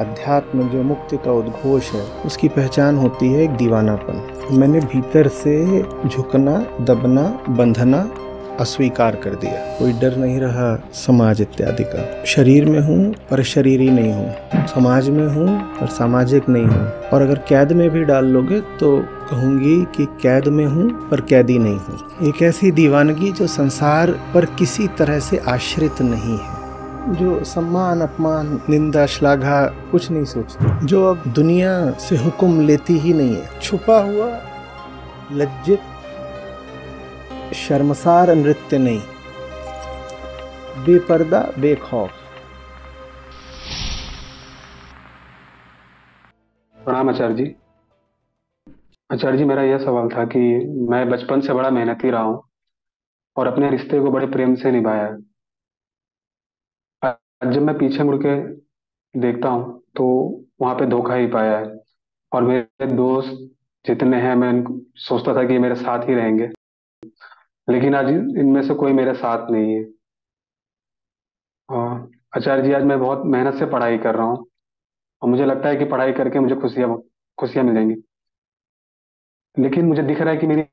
अध्यात्म जो मुक्ति का उद्घोष है, उसकी पहचान होती है एक दीवानापन। मैंने भीतर से झुकना, दबना, बंधना अस्वीकार कर दिया। कोई डर नहीं रहा समाज इत्यादि का। शरीर में हूँ पर शरीरी नहीं हूँ, समाज में हूँ पर सामाजिक नहीं हूँ। और अगर कैद में भी डाल लोगे तो कहूंगी कि कैद में हूँ पर कैदी नहीं हूँ। एक ऐसी दीवानगी जो संसार पर किसी तरह से आश्रित नहीं है, जो सम्मान, अपमान, निंदा, श्लाघा कुछ नहीं सोचती, जो अब दुनिया से हुक्म लेती ही नहीं है। छुपा हुआ, लज्जित, शर्मसार नृत्य नहीं, बेपर्दा, बेखौफ। प्रणाम आचार्य जी। आचार्य जी, मेरा यह सवाल था कि मैं बचपन से बड़ा मेहनती रहा हूँ और अपने रिश्ते को बड़े प्रेम से निभाया है। आज जब मैं पीछे मुड़ के देखता हूँ तो वहाँ पे धोखा ही पाया है। और मेरे दोस्त जितने हैं, मैं सोचता था कि ये मेरे साथ ही रहेंगे, लेकिन आज इनमें से कोई मेरे साथ नहीं है। और आचार्य जी, आज मैं बहुत मेहनत से पढ़ाई कर रहा हूँ और मुझे लगता है कि पढ़ाई करके मुझे खुशियाँ खुशियाँ मिल जाएंगी, लेकिन मुझे दिख रहा है कि मेरी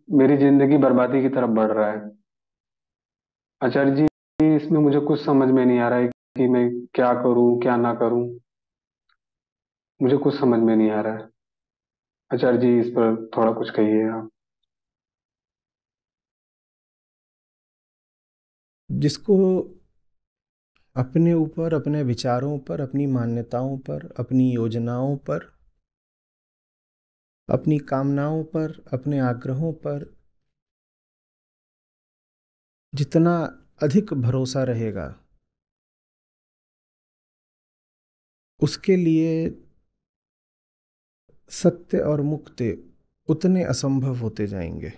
मेरी जिंदगी बर्बादी की तरफ बढ़ रहा है। आचार्य जी, इसमें मुझे कुछ समझ में नहीं आ रहा है कि मैं क्या करूं क्या ना करूं। मुझे कुछ समझ में नहीं आ रहा है। आचार्य जी, इस पर थोड़ा कुछ कहिए आप। जिसको अपने ऊपर, अपने विचारों पर, अपनी मान्यताओं पर, अपनी योजनाओं पर, अपनी कामनाओं पर, अपने आग्रहों पर जितना अधिक भरोसा रहेगा, उसके लिए सत्य और मुक्ति उतने असंभव होते जाएंगे।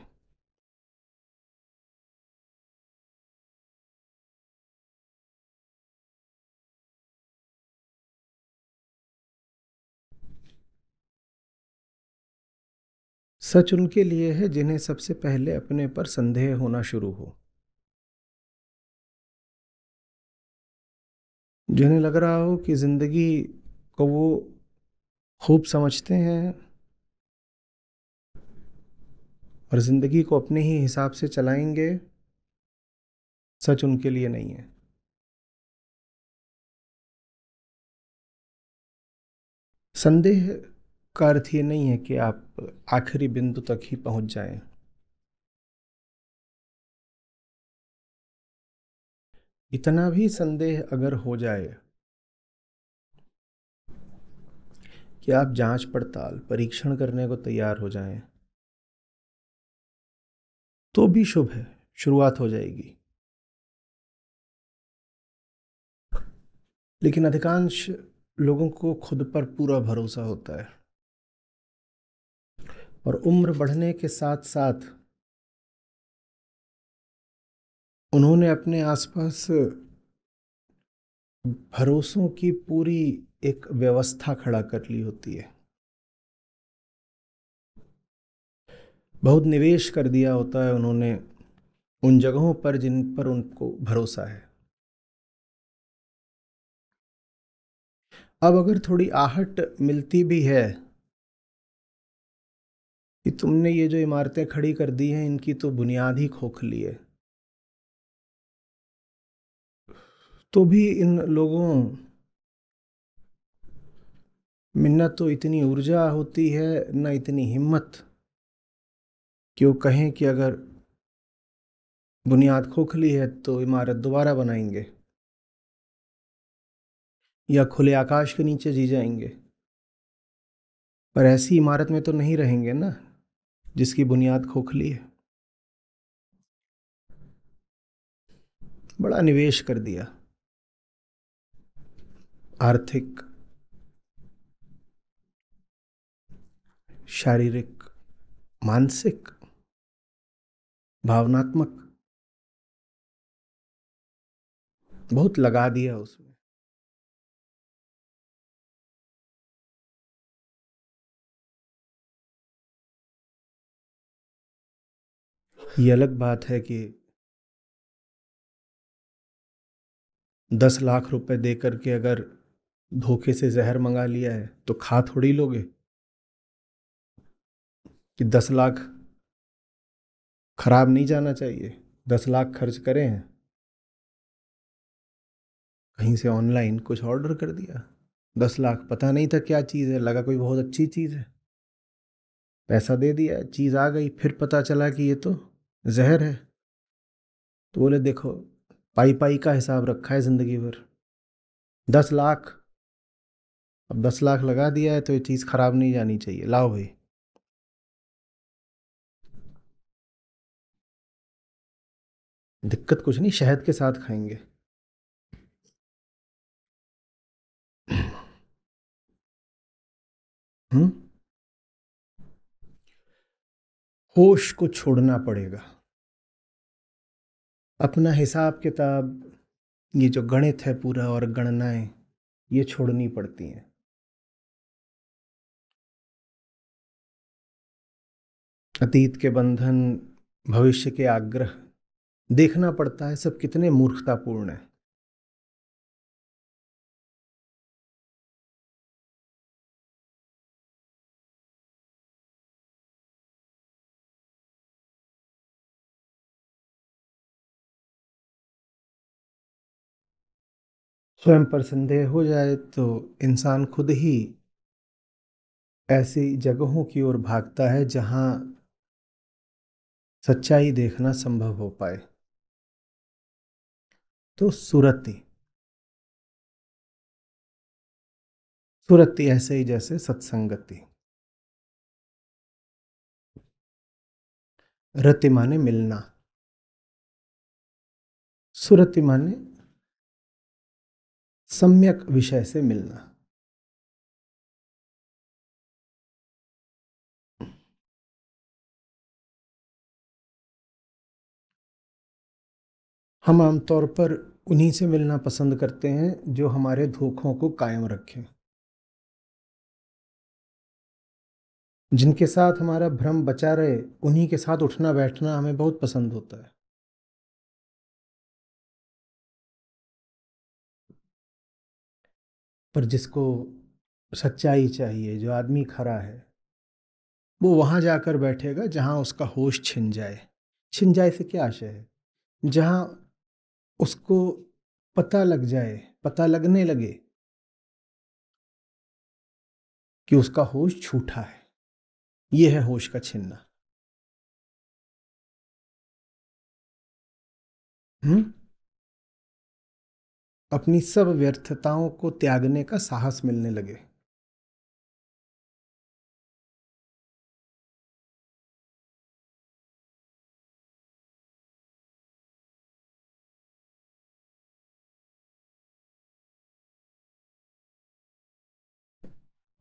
सच उनके लिए है जिन्हें सबसे पहले अपने पर संदेह होना शुरू हो, जिन्हें लग रहा हो कि जिंदगी को वो खूब समझते हैं और जिंदगी को अपने ही हिसाब से चलाएंगे। सच उनके लिए नहीं है। संदेह का अर्थ ये नहीं है कि आप आखिरी बिंदु तक ही पहुंच जाएं। इतना भी संदेह अगर हो जाए कि आप जांच पड़ताल, परीक्षण करने को तैयार हो जाएं, तो भी शुभ है, शुरुआत हो जाएगी। लेकिन अधिकांश लोगों को खुद पर पूरा भरोसा होता है और उम्र बढ़ने के साथ साथ उन्होंने अपने आसपास भरोसों की पूरी एक व्यवस्था खड़ा कर ली होती है। बहुत निवेश कर दिया होता है उन्होंने उन जगहों पर जिन पर उनको भरोसा है। अब अगर थोड़ी आहट मिलती भी है कि तुमने ये जो इमारतें खड़ी कर दी हैं, इनकी तो बुनियाद ही खोखली है, तो भी इन लोगों में न तो इतनी ऊर्जा होती है, न इतनी हिम्मत कि वो कहें कि अगर बुनियाद खोखली है तो इमारत दोबारा बनाएंगे या खुले आकाश के नीचे जी जाएंगे। पर ऐसी इमारत में तो नहीं रहेंगे ना जिसकी बुनियाद खोखली है। बड़ा निवेश कर दिया, आर्थिक, शारीरिक, मानसिक, भावनात्मक, बहुत लगा दिया उसमें। ये अलग बात है कि 10 लाख रुपए दे करके अगर धोखे से जहर मंगा लिया है तो खा थोड़ी लोगे कि 10 लाख खराब नहीं जाना चाहिए। 10 लाख खर्च करें हैं, कहीं से ऑनलाइन कुछ ऑर्डर कर दिया, 10 लाख, पता नहीं था क्या चीज़ है, लगा कोई बहुत अच्छी चीज़ है, पैसा दे दिया, चीज़ आ गई, फिर पता चला कि ये तो जहर है। तो बोले देखो, पाई पाई का हिसाब रखा है जिंदगी भर। 10 लाख, अब 10 लाख लगा दिया है तो ये चीज़ खराब नहीं जानी चाहिए, लाओ भाई। दिक्कत कुछ नहीं, शहद के साथ खाएंगे। हम्म। होश को छोड़ना पड़ेगा। अपना हिसाब किताब, ये जो गणित है पूरा और गणनाएं, ये छोड़नी पड़ती हैं। अतीत के बंधन, भविष्य के आग्रह, देखना पड़ता है सब कितने मूर्खतापूर्ण है। स्वयं पर संदेह हो जाए तो इंसान खुद ही ऐसी जगहों की ओर भागता है जहां सच्चाई देखना संभव हो पाए। तो सुरति, सुरति ऐसे ही जैसे सत्संगति। रति माने मिलना, सुरति माने सम्यक विषय से मिलना। हम आमतौर पर उन्हीं से मिलना पसंद करते हैं जो हमारे धोखों को कायम रखें, जिनके साथ हमारा भ्रम बचा रहे, उन्हीं के साथ उठना बैठना हमें बहुत पसंद होता है। पर जिसको सच्चाई चाहिए, जो आदमी खरा है, वो वहां जाकर बैठेगा जहां उसका होश छिन जाए। छिन जाए से क्या आशय है? जहां उसको पता लग जाए, पता लगने लगे कि उसका होश झूठा है। ये है होश का छिनना। हम्म। अपनी सब व्यर्थताओं को त्यागने का साहस मिलने लगे।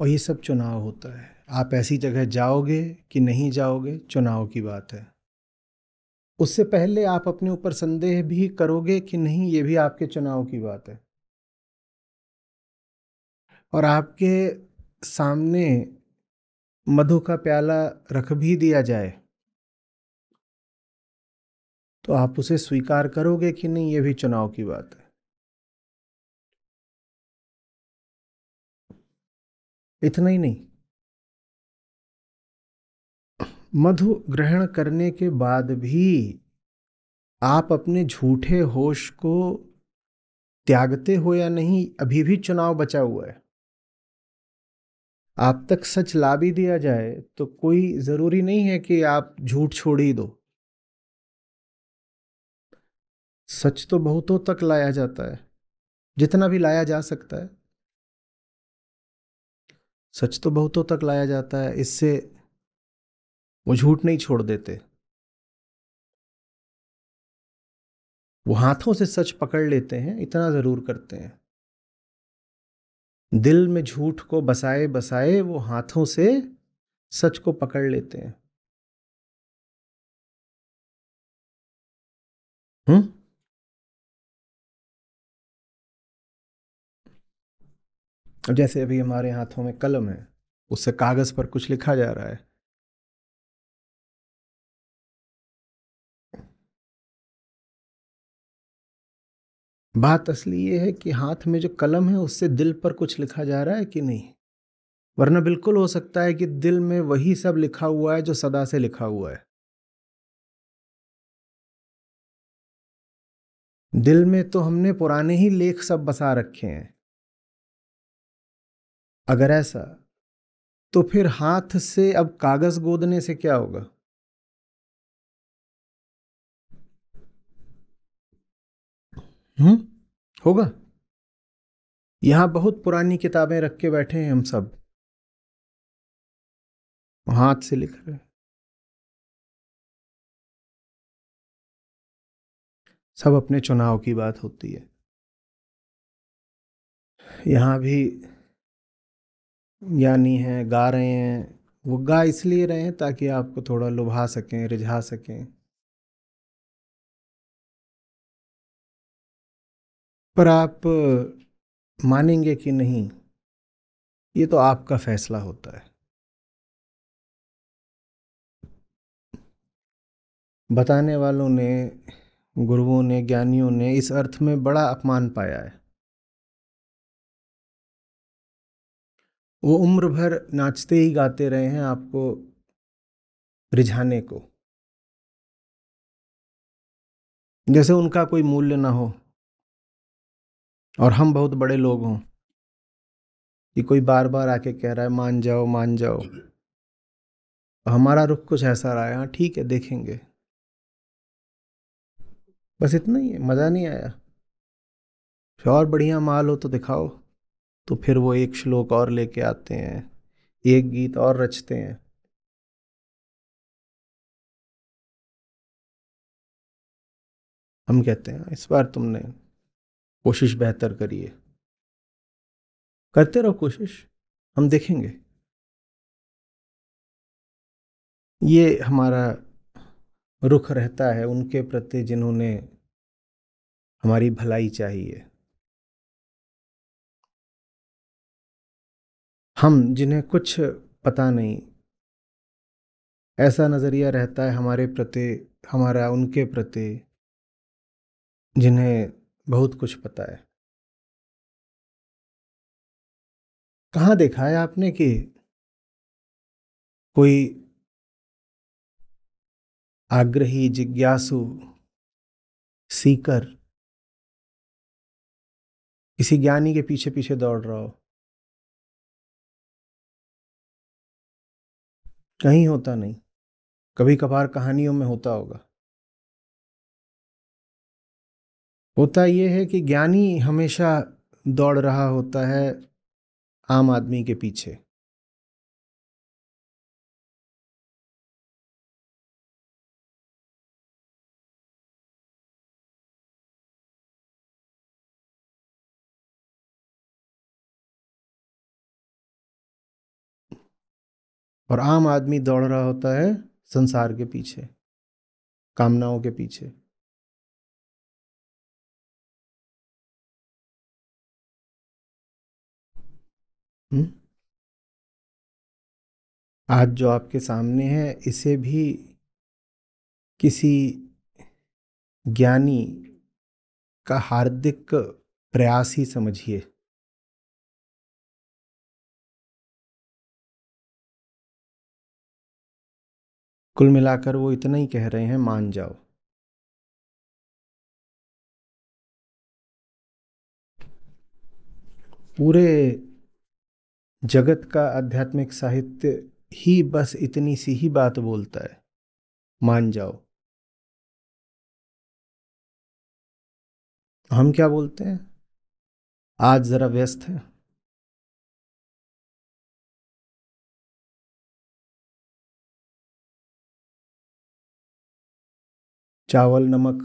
और ये सब चुनाव होता है। आप ऐसी जगह जाओगे कि नहीं जाओगे, चुनाव की बात है। उससे पहले आप अपने ऊपर संदेह भी करोगे कि नहीं, ये भी आपके चुनाव की बात है। और आपके सामने मधु का प्याला रख भी दिया जाए तो आप उसे स्वीकार करोगे कि नहीं, ये भी चुनाव की बात है। इतना ही नहीं, मधु ग्रहण करने के बाद भी आप अपने झूठे होश को त्यागते हो या नहीं, अभी भी चुनाव बचा हुआ है। आप तक सच ला भी दिया जाए तो कोई जरूरी नहीं है कि आप झूठ छोड़ ही दो। सच तो बहुतों तक लाया जाता है, जितना भी लाया जा सकता है। सच तो बहुतों तक लाया जाता है, इससे वो झूठ नहीं छोड़ देते। वो हाथों से सच पकड़ लेते हैं, इतना जरूर करते हैं। दिल में झूठ को बसाए बसाए वो हाथों से सच को पकड़ लेते हैं। हम्म। अब जैसे अभी हमारे हाथों में कलम है, उससे कागज पर कुछ लिखा जा रहा है। बात असली ये है कि हाथ में जो कलम है उससे दिल पर कुछ लिखा जा रहा है कि नहीं। वरना बिल्कुल हो सकता है कि दिल में वही सब लिखा हुआ है जो सदा से लिखा हुआ है। दिल में तो हमने पुराने ही लेख सब बसा रखे हैं। अगर ऐसा, तो फिर हाथ से अब कागज गोदने से क्या होगा? हम्म, होगा। यहां बहुत पुरानी किताबें रख के बैठे हैं हम सब, हाथ से लिख रहे हैं। सब अपने चुनाव की बात होती है। यहाँ भी ज्ञानी हैं, गा रहे हैं। वो गा इसलिए रहे हैं ताकि आपको थोड़ा लुभा सकें, रिझा सकें। पर आप मानेंगे कि नहीं, ये तो आपका फैसला होता है। बताने वालों ने, गुरुओं ने, ज्ञानियों ने इस अर्थ में बड़ा अपमान पाया है। वो उम्र भर नाचते ही गाते रहे हैं आपको रिझाने को, जैसे उनका कोई मूल्य ना हो और हम बहुत बड़े लोग हों कि कोई बार बार आके कह रहा है मान जाओ मान जाओ। हमारा रुख कुछ ऐसा रहा है, हाँ ठीक है देखेंगे, बस इतना ही है। मज़ा नहीं आया, और बढ़िया माल हो तो दिखाओ। तो फिर वो एक श्लोक और लेके आते हैं, एक गीत और रचते हैं। हम कहते हैं इस बार तुमने कोशिश बेहतर करी है। करते रहो कोशिश, हम देखेंगे। ये हमारा रुख रहता है उनके प्रति जिन्होंने हमारी भलाई चाहिए। हम जिन्हें कुछ पता नहीं, ऐसा नज़रिया रहता है हमारे प्रति, हमारा उनके प्रति जिन्हें बहुत कुछ पता है। कहाँ देखा है आपने कि कोई आग्रही, जिज्ञासु, सीकर किसी ज्ञानी के पीछे पीछे दौड़ रहा हो? कहीं होता नहीं। कभी कभार कहानियों में होता होगा। होता यह है कि ज्ञानी हमेशा दौड़ रहा होता है आम आदमी के पीछे। और आम आदमी दौड़ रहा होता है संसार के पीछे, कामनाओं के पीछे। हम्म? आज जो आपके सामने है इसे भी किसी ज्ञानी का हार्दिक प्रयास ही समझिए। कुल मिलाकर वो इतना ही कह रहे हैं मान जाओ। पूरे जगत का आध्यात्मिक साहित्य ही बस इतनी सी ही बात बोलता है, मान जाओ। हम क्या बोलते हैं? आज जरा व्यस्त है। चावल, नमक,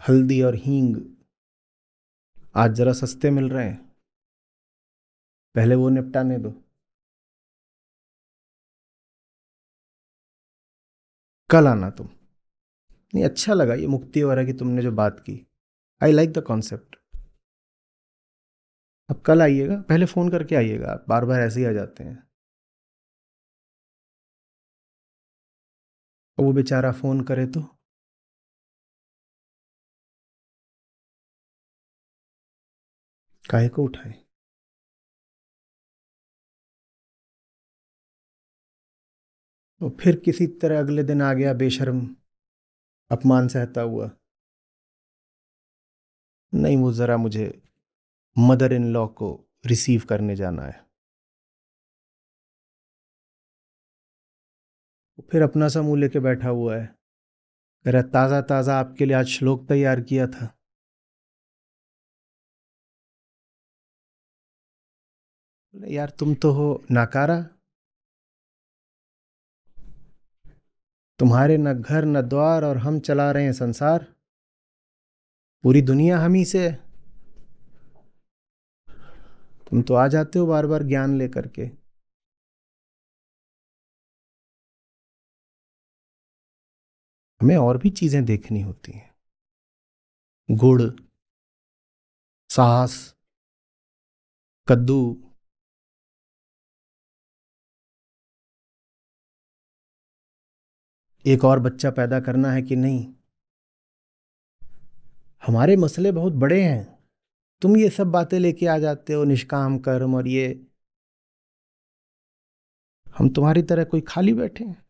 हल्दी और हींग आज जरा सस्ते मिल रहे हैं, पहले वो निपटाने दो। कल आना तुम। नहीं, अच्छा लगा ये मुक्ति वगैरह की तुमने जो बात की। I like the concept. अब कल आइएगा, पहले फोन करके आइएगा, आप बार बार ऐसे ही आ जाते हैं। और वो बेचारा फोन करे तो काहे को उठाए? तो फिर किसी तरह अगले दिन आ गया बेशर्म, अपमान सहता हुआ। नहीं, वो जरा मुझे मदर इन लॉ को रिसीव करने जाना है। फिर अपना सा मुंह लेके बैठा हुआ है, कह रहा ताजा ताजा आपके लिए आज श्लोक तैयार किया था। बोले, यार तुम तो हो नाकारा, तुम्हारे न घर न द्वार और हम चला रहे हैं संसार, पूरी दुनिया हम ही से है। तुम तो आ जाते हो बार बार ज्ञान लेकर के। हमें और भी चीजें देखनी होती हैं, गुड़, साहस, कद्दू। एक और बच्चा पैदा करना है कि नहीं। हमारे मसले बहुत बड़े हैं, तुम ये सब बातें लेके आ जाते हो, निष्काम कर्म और ये। हम तुम्हारी तरह कोई खाली बैठे हैं?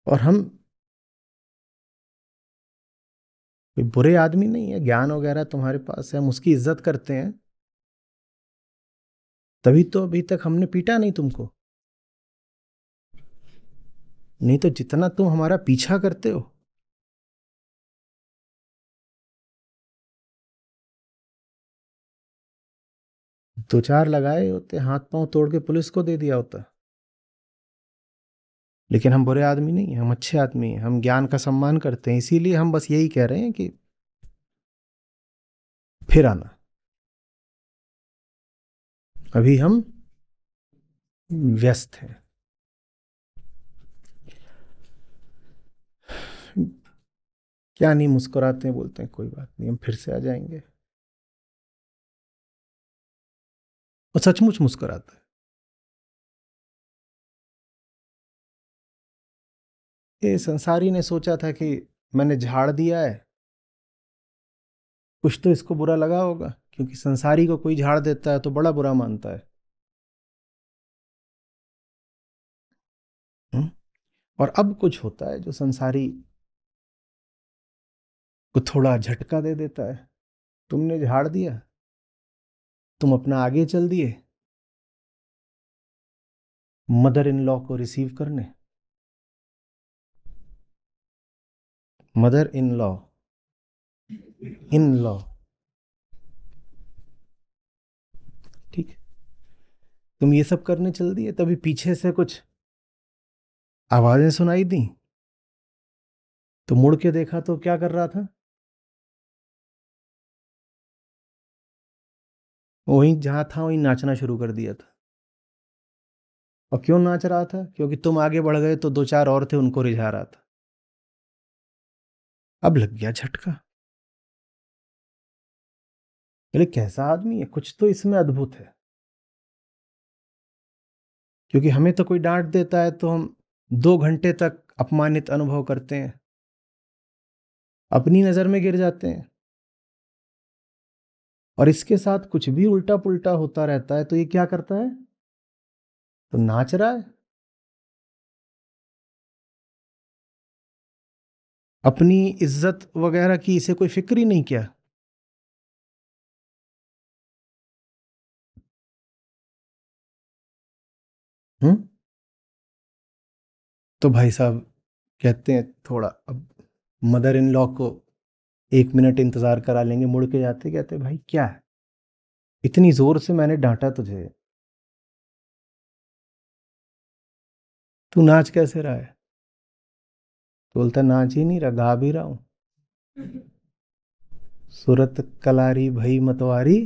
और हम कोई बुरे आदमी नहीं है, ज्ञान वगैरह तुम्हारे पास है, हम उसकी इज्जत करते हैं, तभी तो अभी तक हमने पीटा नहीं तुमको। नहीं तो जितना तुम हमारा पीछा करते हो। दो चार लगाए होते, हाथ पांव तोड़ के पुलिस को दे दिया होता। लेकिन हम बुरे आदमी नहीं हैं, हम अच्छे आदमी हैं, हम ज्ञान का सम्मान करते हैं, इसीलिए हम बस यही कह रहे हैं कि फिर आना। अभी हम व्यस्त हैं। क्या नहीं, मुस्कुराते हैं, बोलते हैं कोई बात नहीं, हम फिर से आ जाएंगे। और सचमुच मुस्कुराता है। ये संसारी ने सोचा था कि मैंने झाड़ दिया है, कुछ तो इसको बुरा लगा होगा, क्योंकि संसारी को कोई झाड़ देता है तो बड़ा बुरा मानता है। हम्म? और अब कुछ होता है जो संसारी को थोड़ा झटका दे देता है। तुमने झाड़ दिया, तुम अपना आगे चल दिए मदर इन लॉ को रिसीव करने। Mother in law, in law, ठीक है। तुम ये सब करने चल दिए, तभी पीछे से कुछ आवाजें सुनाई दी, तो मुड़ के देखा तो क्या कर रहा था? वहीं जहां था वहीं नाचना शुरू कर दिया था। और क्यों नाच रहा था? क्योंकि तुम आगे बढ़ गए तो दो चार और थे, उनको रिझा रहा था। अब लग गया झटका। बोले कैसा आदमी है, कुछ तो इसमें अद्भुत है। क्योंकि हमें तो कोई डांट देता है तो हम 2 घंटे तक अपमानित अनुभव करते हैं, अपनी नजर में गिर जाते हैं। और इसके साथ कुछ भी उल्टा पुल्टा होता रहता है तो ये क्या करता है? तो नाच रहा है। अपनी इज्जत वगैरह की इसे कोई फिक्र ही नहीं किया। हम्म। तो भाई साहब कहते हैं थोड़ा अब मदर इन लॉ को 1 मिनट इंतजार करा लेंगे, मुड़ के जाते कहते भाई क्या है, इतनी जोर से मैंने डांटा तुझे, तू नाच कैसे रहा है? तो बोलता नाच ही नहीं रहा, गा भी रहा हूं। सूरत कलारी भई मतवारी,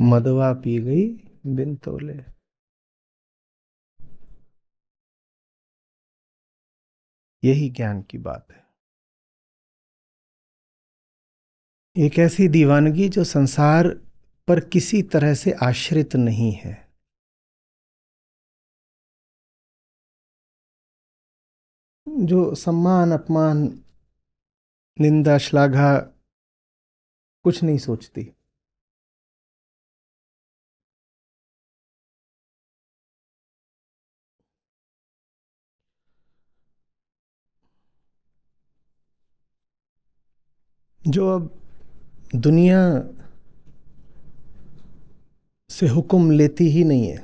मदवा पी गई बिन तोले। यही ज्ञान की बात है। एक ऐसी दीवानगी जो संसार पर किसी तरह से आश्रित नहीं है। जो सम्मान अपमान निंदा श्लाघा कुछ नहीं सोचती। जो अब दुनिया से हुक्म लेती ही नहीं है,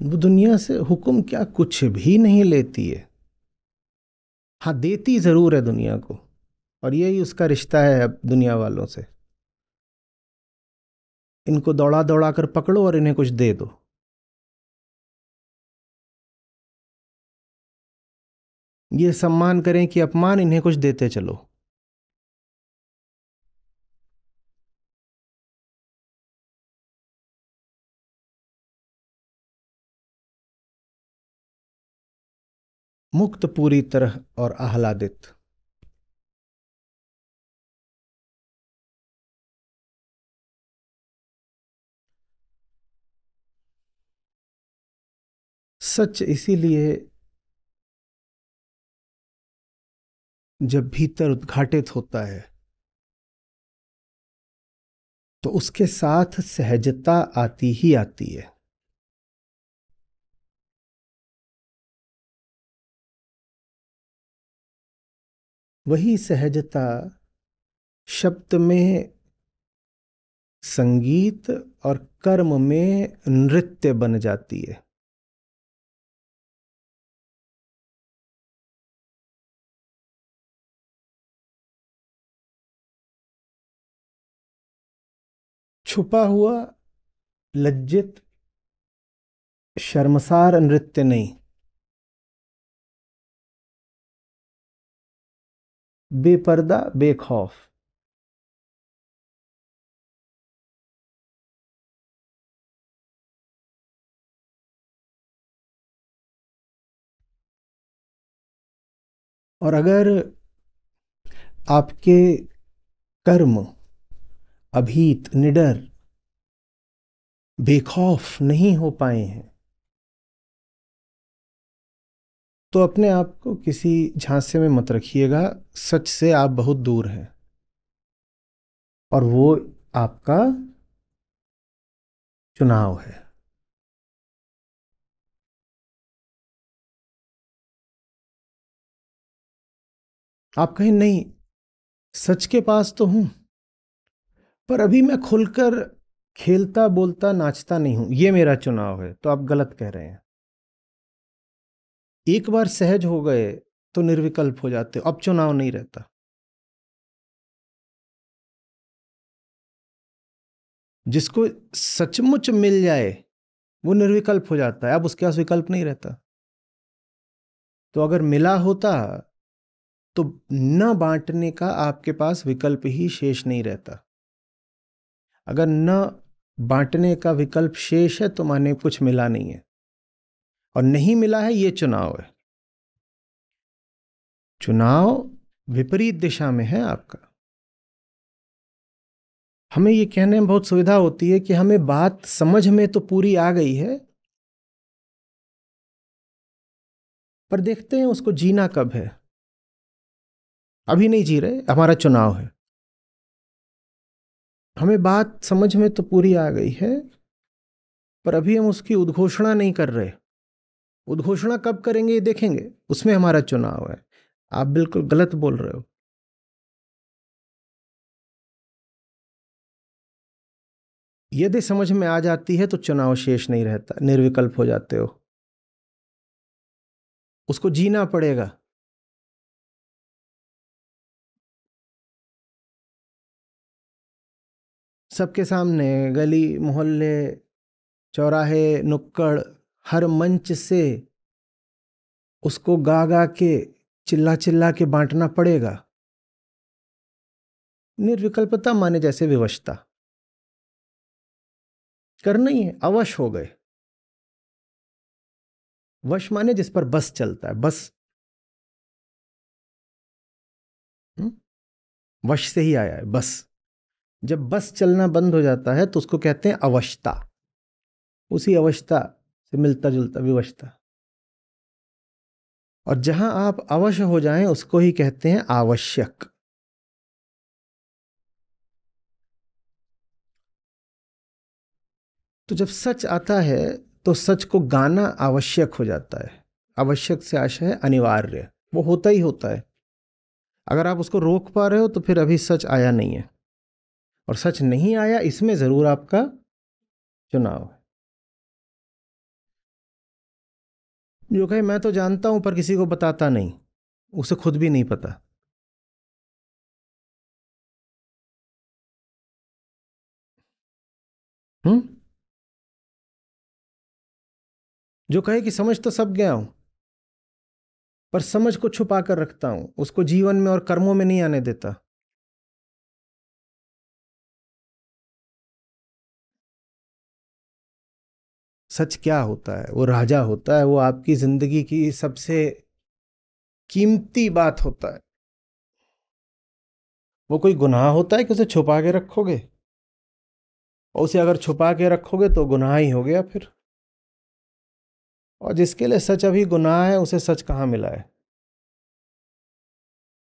वो दुनिया से हुक्म क्या कुछ भी नहीं लेती है। हाँ, देती जरूर है दुनिया को, और यही उसका रिश्ता है अब दुनिया वालों से। इनको दौड़ा दौड़ा कर पकड़ो और इन्हें कुछ दे दो। ये सम्मान करें कि अपमान, इन्हें कुछ देते चलो। मुक्त पूरी तरह और आह्लादित। सच इसीलिए जब भीतर उद्घाटित होता है तो उसके साथ सहजता आती ही आती है। वही सहजता शब्द में संगीत और कर्म में नृत्य बन जाती है। छुपा हुआ लज्जित शर्मसार नृत्य नहीं, बेपर्दा बेखौफ। और अगर आपके कर्म अभीत निडर बेखौफ नहीं हो पाए हैं तो अपने आप को किसी झांसे में मत रखिएगा। सच से आप बहुत दूर हैं और वो आपका चुनाव है। आप कहें नहीं, सच के पास तो हूं, पर अभी मैं खुलकर खेलता बोलता नाचता नहीं हूं, ये मेरा चुनाव है, तो आप गलत कह रहे हैं। एक बार सहज हो गए तो निर्विकल्प हो जाते हो, अब चुनाव नहीं रहता। जिसको सचमुच मिल जाए वो निर्विकल्प हो जाता है, अब उसके पास विकल्प नहीं रहता। तो अगर मिला होता तो न बांटने का आपके पास विकल्प ही शेष नहीं रहता। अगर न बांटने का विकल्प शेष है तो माने कुछ मिला नहीं है, और नहीं मिला है, ये चुनाव है। चुनाव विपरीत दिशा में है आपका। हमें ये कहने में बहुत सुविधा होती है कि हमें बात समझ में तो पूरी आ गई है, पर देखते हैं उसको जीना कब है। अभी नहीं जी रहे, हमारा चुनाव है। हमें बात समझ में तो पूरी आ गई है, पर अभी हम उसकी उद्घोषणा नहीं कर रहे। उद्घोषणा कब करेंगे ये देखेंगे, उसमें हमारा चुनाव है। आप बिल्कुल गलत बोल रहे हो। यदि समझ में आ जाती है तो चुनाव शेष नहीं रहता, निर्विकल्प हो जाते हो। उसको जीना पड़ेगा। सबके सामने, गली मोहल्ले चौराहे नुक्कड़, हर मंच से उसको गा गा के चिल्ला चिल्ला के बांटना पड़ेगा। निर्विकल्पता माने जैसे विवशता करना ही है। अवश हो गए। वश माने जिस पर बस चलता है, बस। हुँ? वश से ही आया है, बस। जब बस चलना बंद हो जाता है तो उसको कहते हैं अवशता। उसी अवस्था से मिलता जुलता, विवशता। और जहां आप अवश्य हो जाएं उसको ही कहते हैं आवश्यक। तो जब सच आता है तो सच को गाना आवश्यक हो जाता है। आवश्यक से आशय है अनिवार्य, वो होता ही होता है। अगर आप उसको रोक पा रहे हो तो फिर अभी सच आया नहीं है, और सच नहीं आया इसमें जरूर आपका चुनाव है। जो कहे मैं तो जानता हूं पर किसी को बताता नहीं, उसे खुद भी नहीं पता। हम्म। जो कहे कि समझ तो सब गया हूं पर समझ को छुपा कर रखता हूं, उसको जीवन में और कर्मों में नहीं आने देता। सच क्या होता है? वो राजा होता है, वो आपकी जिंदगी की सबसे कीमती बात होता है। वो कोई गुनाह होता है कि उसे छुपा के रखोगे? और उसे अगर छुपा के रखोगे तो गुनाह ही हो गया फिर। और जिसके लिए सच अभी गुनाह है उसे सच कहाँ मिला है?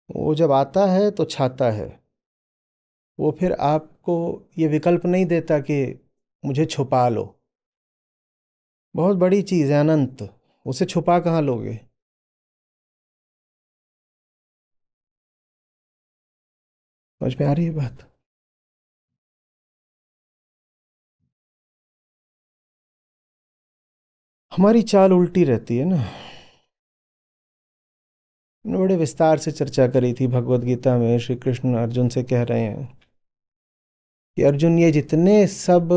वो जब आता है तो छाता है। वो फिर आपको ये विकल्प नहीं देता कि मुझे छुपा लो। बहुत बड़ी चीज है अनंत, उसे छुपा कहाँ लोगे? समझ में आ रही है बात? हमारी चाल उल्टी रहती है ना। हमने बड़े विस्तार से चर्चा करी थी भगवत गीता में। श्री कृष्ण अर्जुन से कह रहे हैं कि अर्जुन, ये जितने सब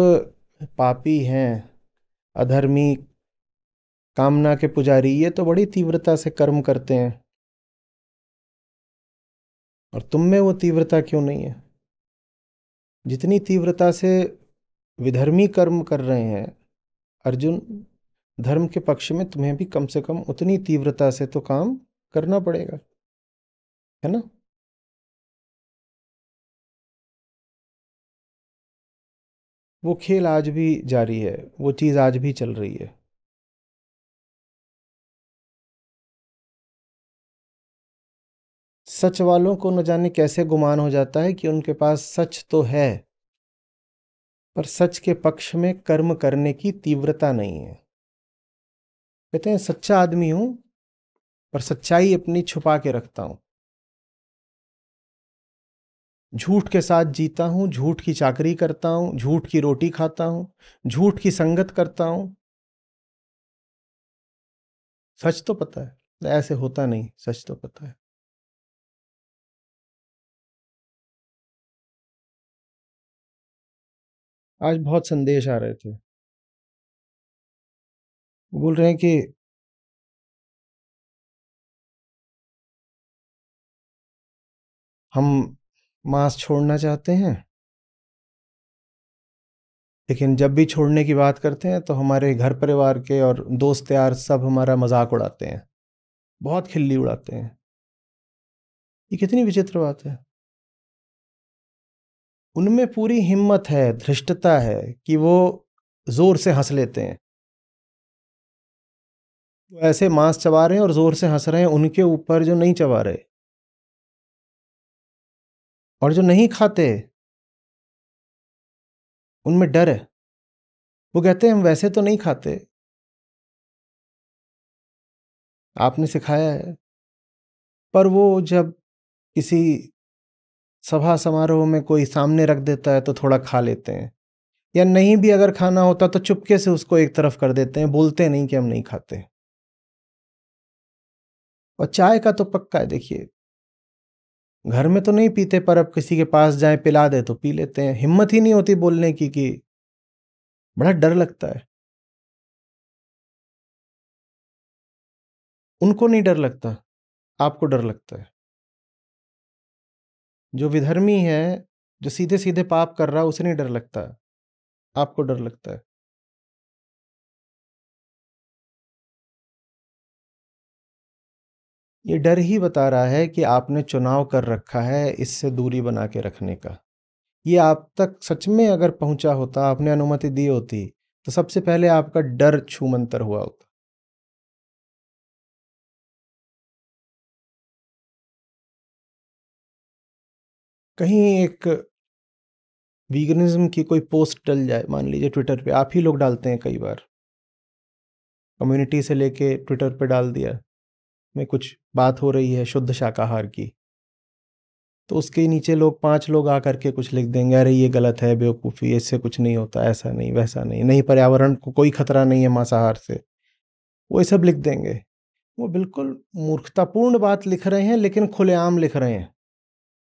पापी हैं, अधर्मी, कामना के पुजारी, ये तो बड़ी तीव्रता से कर्म करते हैं, और तुम में वो तीव्रता क्यों नहीं है? जितनी तीव्रता से विधर्मी कर्म कर रहे हैं अर्जुन, धर्म के पक्ष में तुम्हें भी कम से कम उतनी तीव्रता से तो काम करना पड़ेगा, है ना? वो खेल आज भी जारी है, वो चीज आज भी चल रही है। सच वालों को न जाने कैसे गुमान हो जाता है कि उनके पास सच तो है, पर सच के पक्ष में कर्म करने की तीव्रता नहीं है। कहते हैं सच्चा आदमी हूं पर सच्चाई अपनी छुपा के रखता हूं। झूठ के साथ जीता हूं, झूठ की चाकरी करता हूं, झूठ की रोटी खाता हूं, झूठ की संगत करता हूं। सच तो पता है ऐसे होता नहीं, सच तो पता है। आज बहुत संदेश आ रहे थे, बोल रहे हैं कि हम मांस छोड़ना चाहते हैं, लेकिन जब भी छोड़ने की बात करते हैं तो हमारे घर परिवार के और दोस्त यार सब हमारा मजाक उड़ाते हैं, बहुत खिल्ली उड़ाते हैं। ये कितनी विचित्र बात है। उनमें पूरी हिम्मत है, धृष्टता है कि वो जोर से हंस लेते हैं। वो ऐसे मांस चबा रहे हैं और जोर से हंस रहे हैं उनके ऊपर जो नहीं चबा रहे। और जो नहीं खाते उनमें डर है। वो कहते हैं हम वैसे तो नहीं खाते, आपने सिखाया है। पर वो जब किसी सभा समारोह में कोई सामने रख देता है तो थोड़ा खा लेते हैं, या नहीं भी अगर खाना होता तो चुपके से उसको एक तरफ कर देते हैं, बोलते नहीं कि हम नहीं खाते। और चाय का तो पक्का है, देखिए घर में तो नहीं पीते पर अब किसी के पास जाए पिला दे तो पी लेते हैं। हिम्मत ही नहीं होती बोलने की कि बड़ा डर लगता है। उनको नहीं डर लगता, आपको डर लगता है। जो विधर्मी है, जो सीधे सीधे पाप कर रहा है, उसे नहीं डर लगता, आपको डर लगता है। ये डर ही बता रहा है कि आपने चुनाव कर रखा है इससे दूरी बना के रखने का। ये आप तक सच में अगर पहुंचा होता, आपने अनुमति दी होती, तो सबसे पहले आपका डर छूमंतर हुआ होगा। कहीं एक वीगनिज्म की कोई पोस्ट डल जाए, मान लीजिए ट्विटर पे, आप ही लोग डालते हैं कई बार, कम्युनिटी से लेके ट्विटर पे डाल दिया, में कुछ बात हो रही है शुद्ध शाकाहार की, तो उसके नीचे लोग 5 लोग आ करके कुछ लिख देंगे, अरे ये गलत है, बेवकूफ़ी, इससे कुछ नहीं होता, ऐसा नहीं वैसा नहीं, नहीं पर्यावरण को कोई खतरा नहीं है मांसाहार से, वो ये सब लिख देंगे। वो बिल्कुल मूर्खतापूर्ण बात लिख रहे हैं, लेकिन खुलेआम लिख रहे हैं,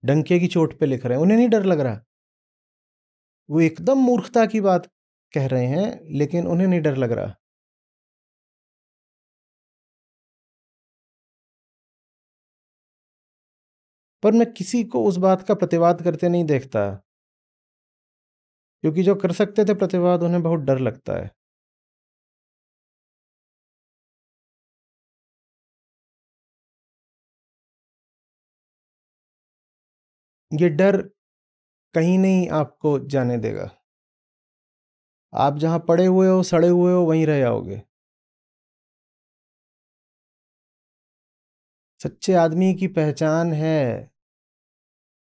डंके की चोट पे लिख रहे हैं, उन्हें नहीं डर लग रहा। वो एकदम मूर्खता की बात कह रहे हैं, लेकिन उन्हें नहीं डर लग रहा। पर मैं किसी को उस बात का प्रतिवाद करते नहीं देखता, क्योंकि जो कर सकते थे प्रतिवाद, उन्हें बहुत डर लगता है। ये डर कहीं नहीं आपको जाने देगा। आप जहाँ पड़े हुए हो, सड़े हुए हो, वहीं रह जाओगे। सच्चे आदमी की पहचान है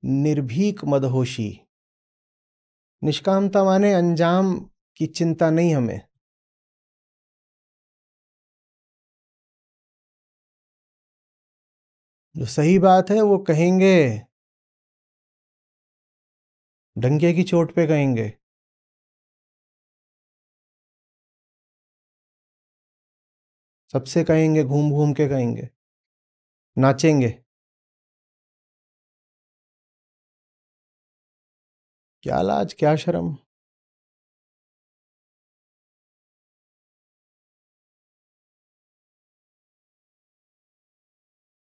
निर्भीक मदहोशी। निष्कामता माने अंजाम की चिंता नहीं हमें। जो सही बात है वो कहेंगे, डंके की चोट पे कहेंगे। सबसे कहेंगे, घूम घूम के कहेंगे, नाचेंगे। क्या लाज, क्या शर्म।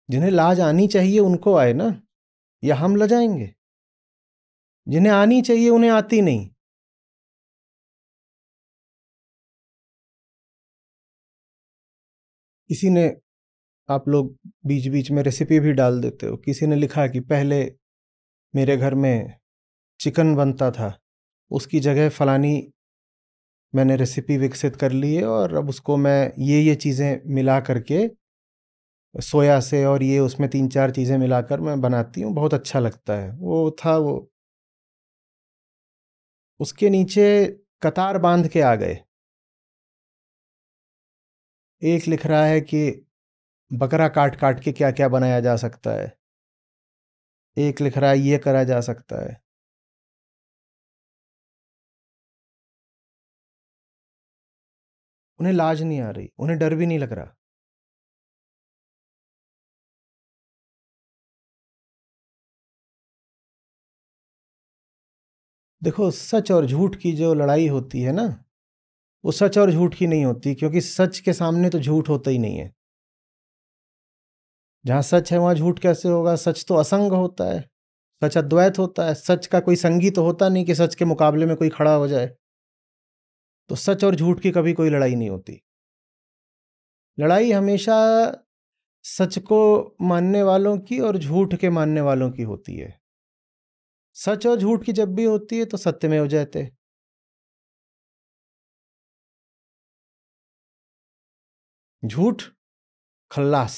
जिन्हें लाज आनी चाहिए उनको आए ना, या हम लजाएंगे। जिन्हें आनी चाहिए उन्हें आती नहीं। किसी ने, आप लोग बीच बीच में रेसिपी भी डाल देते हो, किसी ने लिखा कि पहले मेरे घर में चिकन बनता था, उसकी जगह फलानी मैंने रेसिपी विकसित कर ली है, और अब उसको मैं ये चीज़ें मिला करके, सोया से और ये उसमें 3-4 चीज़ें मिलाकर मैं बनाती हूँ, बहुत अच्छा लगता है। वो था वो, उसके नीचे कतार बांध के आ गए। एक लिख रहा है कि बकरा काट काट के क्या क्या बनाया जा सकता है, एक लिख रहा है ये करा जा सकता है। उन्हें लाज नहीं आ रही, उन्हें डर भी नहीं लग रहा। देखो, सच और झूठ की जो लड़ाई होती है ना, वो सच और झूठ की नहीं होती, क्योंकि सच के सामने तो झूठ होता ही नहीं है। जहाँ सच है वहाँ झूठ कैसे होगा? सच तो असंग होता है, सच अद्वैत होता है। सच का कोई संगी तो होता नहीं कि सच के मुकाबले में कोई खड़ा हो जाए। तो सच और झूठ की कभी कोई लड़ाई नहीं होती। लड़ाई हमेशा सच को मानने वालों की और झूठ के मानने वालों की होती है। सच और झूठ की जब भी होती है तो सत्यमेव जयते। झूठ खल्लास,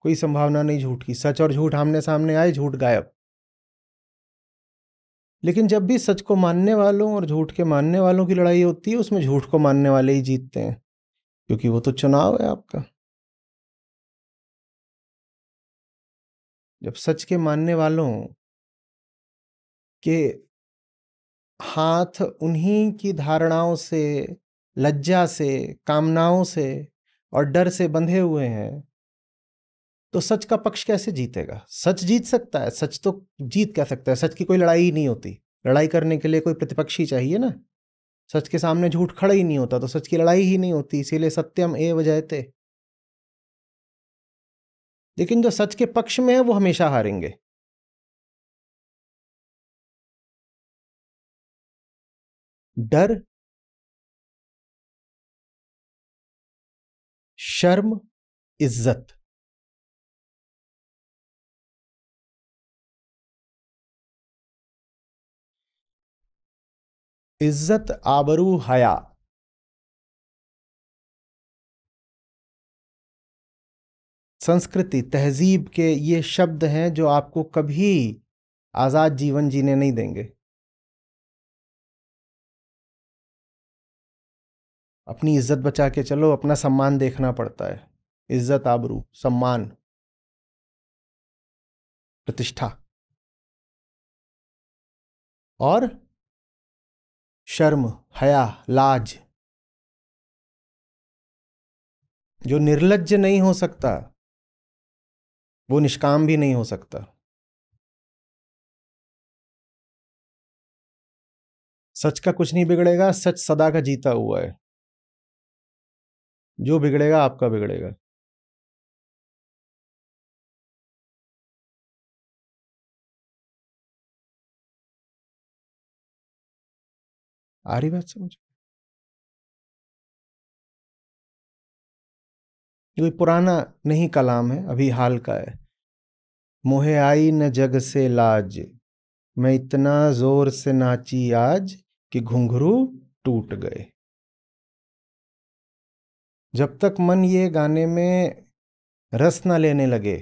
कोई संभावना नहीं झूठ की। सच और झूठ आमने सामने आए, झूठ गायब। लेकिन जब भी सच को मानने वालों और झूठ के मानने वालों की लड़ाई होती है, उसमें झूठ को मानने वाले ही जीतते हैं, क्योंकि वो तो चुनाव है आपका। जब सच के मानने वालों के हाथ उन्हीं की धारणाओं से, लज्जा से, कामनाओं से और डर से बंधे हुए हैं, तो सच का पक्ष कैसे जीतेगा? सच जीत सकता है? सच तो जीत क्या सकता है? सच की कोई लड़ाई ही नहीं होती। लड़ाई करने के लिए कोई प्रतिपक्षी चाहिए ना। सच के सामने झूठ खड़ा ही नहीं होता, तो सच की लड़ाई ही नहीं होती। इसीलिए सत्यम एव जयते। लेकिन जो सच के पक्ष में है वो हमेशा हारेंगे। डर, शर्म, इज्जत। इज्जत, आबरू, हया, संस्कृति, तहजीब के ये शब्द हैं जो आपको कभी आजाद जीवन जीने नहीं देंगे। अपनी इज्जत बचा के चलो, अपना सम्मान देखना पड़ता है। इज्जत, आबरू, सम्मान, प्रतिष्ठा और शर्म, हया, लाज। जो निर्लज्ज नहीं हो सकता वो निष्काम भी नहीं हो सकता। सच का कुछ नहीं बिगड़ेगा, सच सदा का जीता हुआ है। जो बिगड़ेगा आपका बिगड़ेगा। आ रही बात समझ? ये पुराना नहीं कलाम है, अभी हाल का है। मोहे आई न जग से लाज, मैं इतना जोर से नाची आज कि घुंघरू टूट गए। जब तक मन ये गाने में रस ना लेने लगे,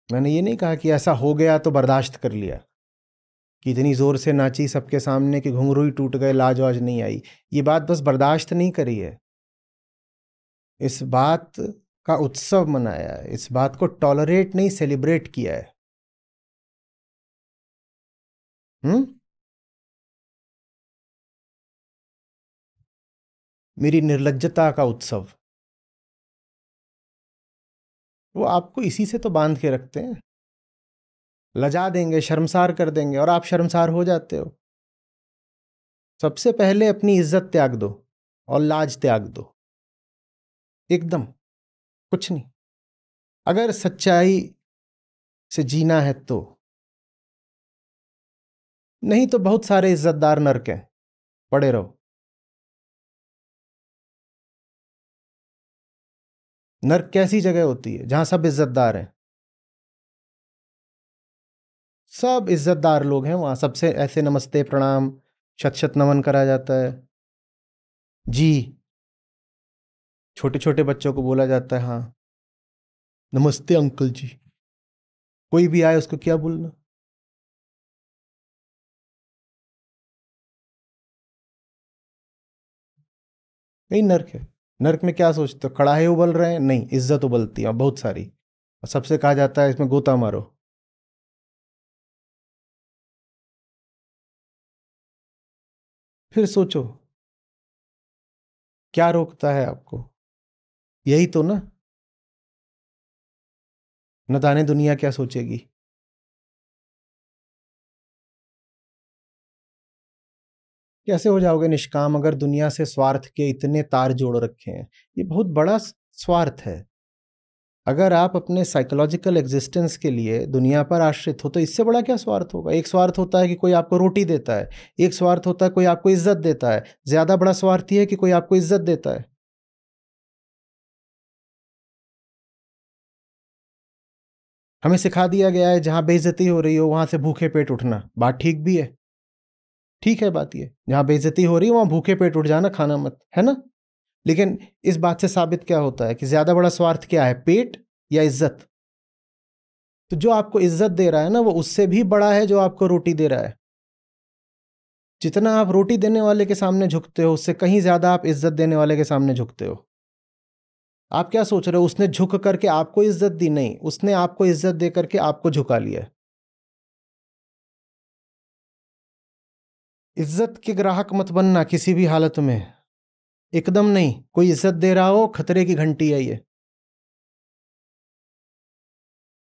मैंने ये नहीं कहा कि ऐसा हो गया तो बर्दाश्त कर लिया, कि इतनी जोर से नाची सबके सामने कि घुंघरू ही टूट गए, लाज वाज नहीं आई। ये बात बस बर्दाश्त नहीं करी है, इस बात का उत्सव मनाया है, इस बात को टॉलरेट नहीं, सेलिब्रेट किया है। मेरी निर्लज्जता का उत्सव। वो आपको इसी से तो बांध के रखते हैं, लजा देंगे, शर्मसार कर देंगे, और आप शर्मसार हो जाते हो। सबसे पहले अपनी इज्जत त्याग दो और लाज त्याग दो, एकदम कुछ नहीं। अगर सच्चाई से जीना है तो, नहीं तो बहुत सारे इज्जतदार नर्क हैं, पड़े रहो। नर्क कैसी जगह होती है? जहां सब इज्जतदार हैं, सब इज्जतदार लोग हैं वहां, सबसे ऐसे नमस्ते प्रणाम शत शत नमन करा जाता है जी। छोटे छोटे बच्चों को बोला जाता है, हाँ नमस्ते अंकल जी। कोई भी आए उसको क्या बोलना? यही नर्क है। नर्क में क्या सोचते हो, कड़ाहे उबल रहे हैं? नहीं, इज्जत उबलती है बहुत सारी, और सबसे कहा जाता है इसमें गोता मारो। फिर सोचो क्या रोकता है आपको? यही तो ना। न जाने दुनिया क्या सोचेगी। कैसे हो जाओगे निष्काम अगर दुनिया से स्वार्थ के इतने तार जोड़ रखे हैं? ये बहुत बड़ा स्वार्थ है। अगर आप अपने साइकोलॉजिकल एग्जिस्टेंस के लिए दुनिया पर आश्रित हो तो इससे बड़ा क्या स्वार्थ होगा? एक स्वार्थ होता है कि कोई आपको रोटी देता है, एक स्वार्थ होता है कोई आपको इज्जत देता है, ज्यादा बड़ा स्वार्थ ये है कि कोई आपको इज्जत देता है। हमें सिखा दिया गया है जहां बेइज्जती हो रही हो वहां से भूखे पेट उठना। बात ठीक भी है, ठीक है बात ये, जहां बेइज्जती हो रही है वहां भूखे पेट उठ जाना, खाना मत, है ना? लेकिन इस बात से साबित क्या होता है कि ज्यादा बड़ा स्वार्थ क्या है, पेट या इज्जत? तो जो आपको इज्जत दे रहा है ना वो उससे भी बड़ा है जो आपको रोटी दे रहा है। जितना आप रोटी देने वाले के सामने झुकते हो उससे कहीं ज्यादा आप इज्जत देने वाले के सामने झुकते हो। आप क्या सोच रहे हो, उसने झुक करके आपको इज्जत दी? नहीं, उसने आपको इज्जत दे करके आपको झुका लिया। इज्जत के ग्राहक मत बनना किसी भी हालत में, एकदम नहीं। कोई इज्जत दे रहा हो, खतरे की घंटी है ये।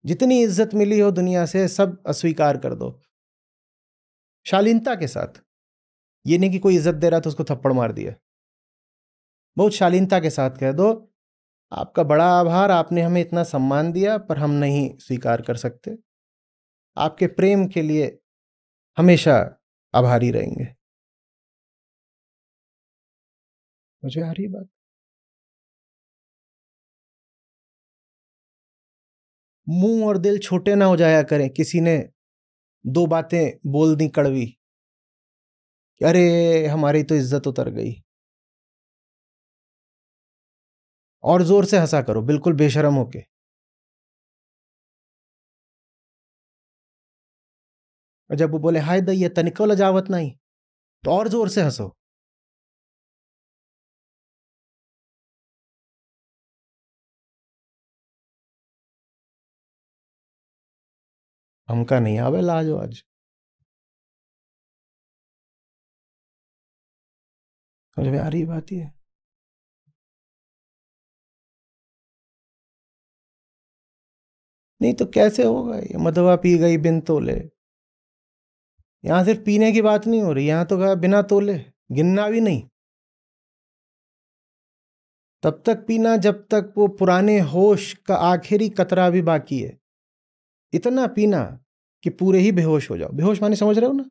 जितनी इज्जत मिली हो दुनिया से सब अस्वीकार कर दो, शालीनता के साथ। ये नहीं कि कोई इज्जत दे रहा तो उसको थप्पड़ मार दिया। बहुत शालीनता के साथ कह दो, आपका बड़ा आभार, आपने हमें इतना सम्मान दिया पर हम नहीं स्वीकार कर सकते। आपके प्रेम के लिए हमेशा आभारी रहेंगे। मुझे आ रही बात? मुंह और दिल छोटे ना हो जाया करें। किसी ने दो बातें बोल दी कड़वी, अरे हमारी तो इज्जत उतर गई। और जोर से हंसा करो, बिल्कुल बेशरम होके। और जब वो बोले हाय दैया तनिको लजावत नहीं, तो और जोर से हंसो। हमका नहीं आवे लाज आज। समझ में आ रही बात ये? नहीं तो कैसे होगा ये, मदवा पी गई बिन तोले। यहाँ सिर्फ पीने की बात नहीं हो रही, यहाँ तो कहा बिना तोले, गिनना भी नहीं। तब तक पीना जब तक वो पुराने होश का आखिरी कतरा भी बाकी है। इतना पीना कि पूरे ही बेहोश हो जाओ। बेहोश माने समझ रहे हो ना?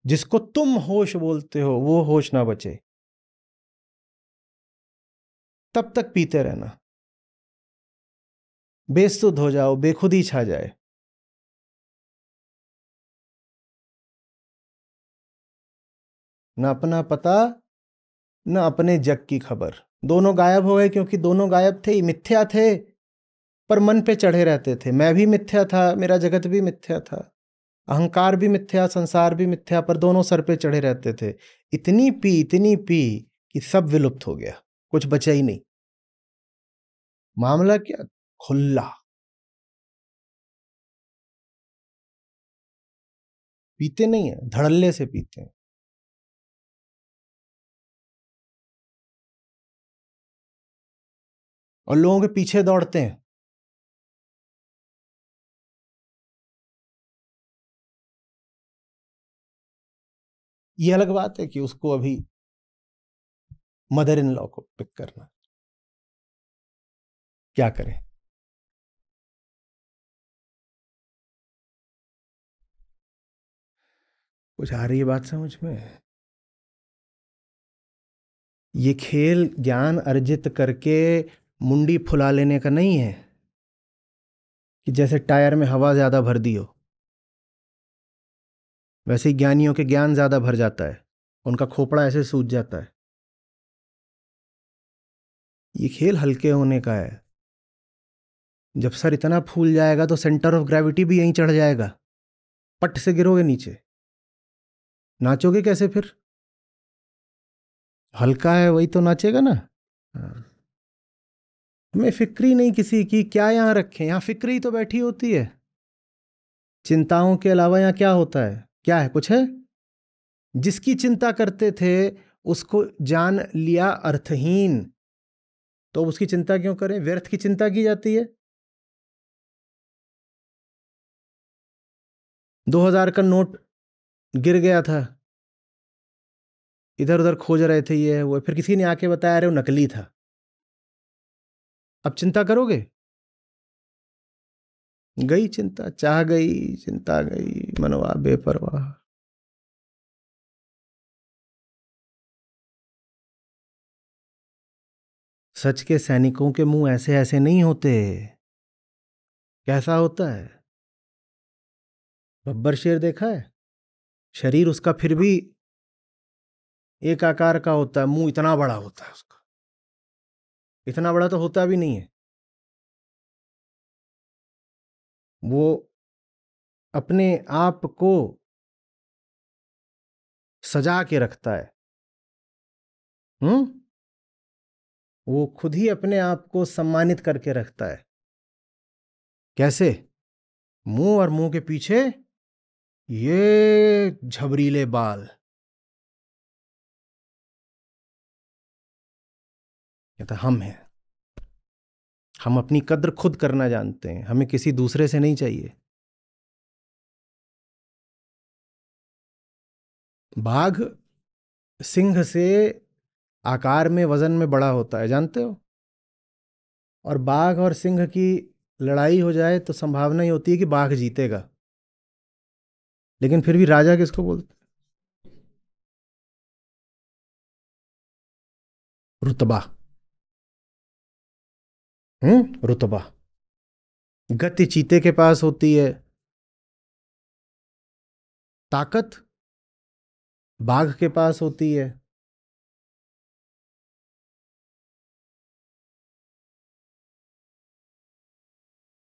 जिसको तुम होश बोलते हो वो होश ना बचे, तब तक पीते रहना। बेसुध हो जाओ, बेखुदी छा जाए। ना अपना पता, ना अपने जग की खबर। दोनों गायब हो गए, क्योंकि दोनों गायब थे, मिथ्या थे, पर मन पे चढ़े रहते थे। मैं भी मिथ्या था, मेरा जगत भी मिथ्या था, अहंकार भी मिथ्या, संसार भी मिथ्या, पर दोनों सर पे चढ़े रहते थे। इतनी पी कि सब विलुप्त हो गया, कुछ बचा ही नहीं। मामला क्या? खुला। पीते नहीं है, धड़ल्ले से पीते हैं। और लोगों के पीछे दौड़ते हैं। ये अलग बात है कि उसको अभी मदर इन लॉ को पिक करना, क्या करें। कुछ आ रही है बात समझ में? ये खेल ज्ञान अर्जित करके मुंडी फुला लेने का नहीं है कि जैसे टायर में हवा ज्यादा भर दी हो, वैसे ही ज्ञानियों के ज्ञान ज्यादा भर जाता है, उनका खोपड़ा ऐसे सूज जाता है। ये खेल हल्के होने का है। जब सर इतना फूल जाएगा तो सेंटर ऑफ ग्रेविटी भी यहीं चढ़ जाएगा, पट से गिरोगे नीचे। नाचोगे कैसे फिर? हल्का है वही तो नाचेगा ना। हाँ। हमें फिक्र ही नहीं किसी की, क्या यहाँ रखें, यहाँ फिक्र ही तो बैठी होती है। चिंताओं के अलावा यहाँ क्या होता है? क्या है? कुछ है? जिसकी चिंता करते थे उसको जान लिया अर्थहीन, तो उसकी चिंता क्यों करें? व्यर्थ की चिंता की जाती है। 2000 का नोट गिर गया था, इधर उधर खोज रहे थे ये वो, फिर किसी ने आके बताया अरे वो नकली था। अब चिंता करोगे? गई चिंता, चाह गई चिंता गई, मनवा बेपरवाह। सच के सैनिकों के मुंह ऐसे ऐसे नहीं होते। कैसा होता है? बब्बर शेर देखा है? शरीर उसका फिर भी एक आकार का होता है, मुंह इतना बड़ा होता है उसका। इतना बड़ा तो होता भी नहीं है। वो अपने आप को सजा के रखता है। हम्म। वो खुद ही अपने आप को सम्मानित करके रखता है। कैसे? मुंह और मुंह के पीछे ये झबरीले बाल। कहता हम हैं। हम अपनी कद्र खुद करना जानते हैं, हमें किसी दूसरे से नहीं चाहिए। बाघ सिंह से आकार में वजन में बड़ा होता है, जानते हो? और बाघ और सिंह की लड़ाई हो जाए तो संभावना ही होती है कि बाघ जीतेगा। लेकिन फिर भी राजा किसको बोलते? रुतबा। रुतबा। गति चीते के पास होती है, ताकत बाघ के पास होती है।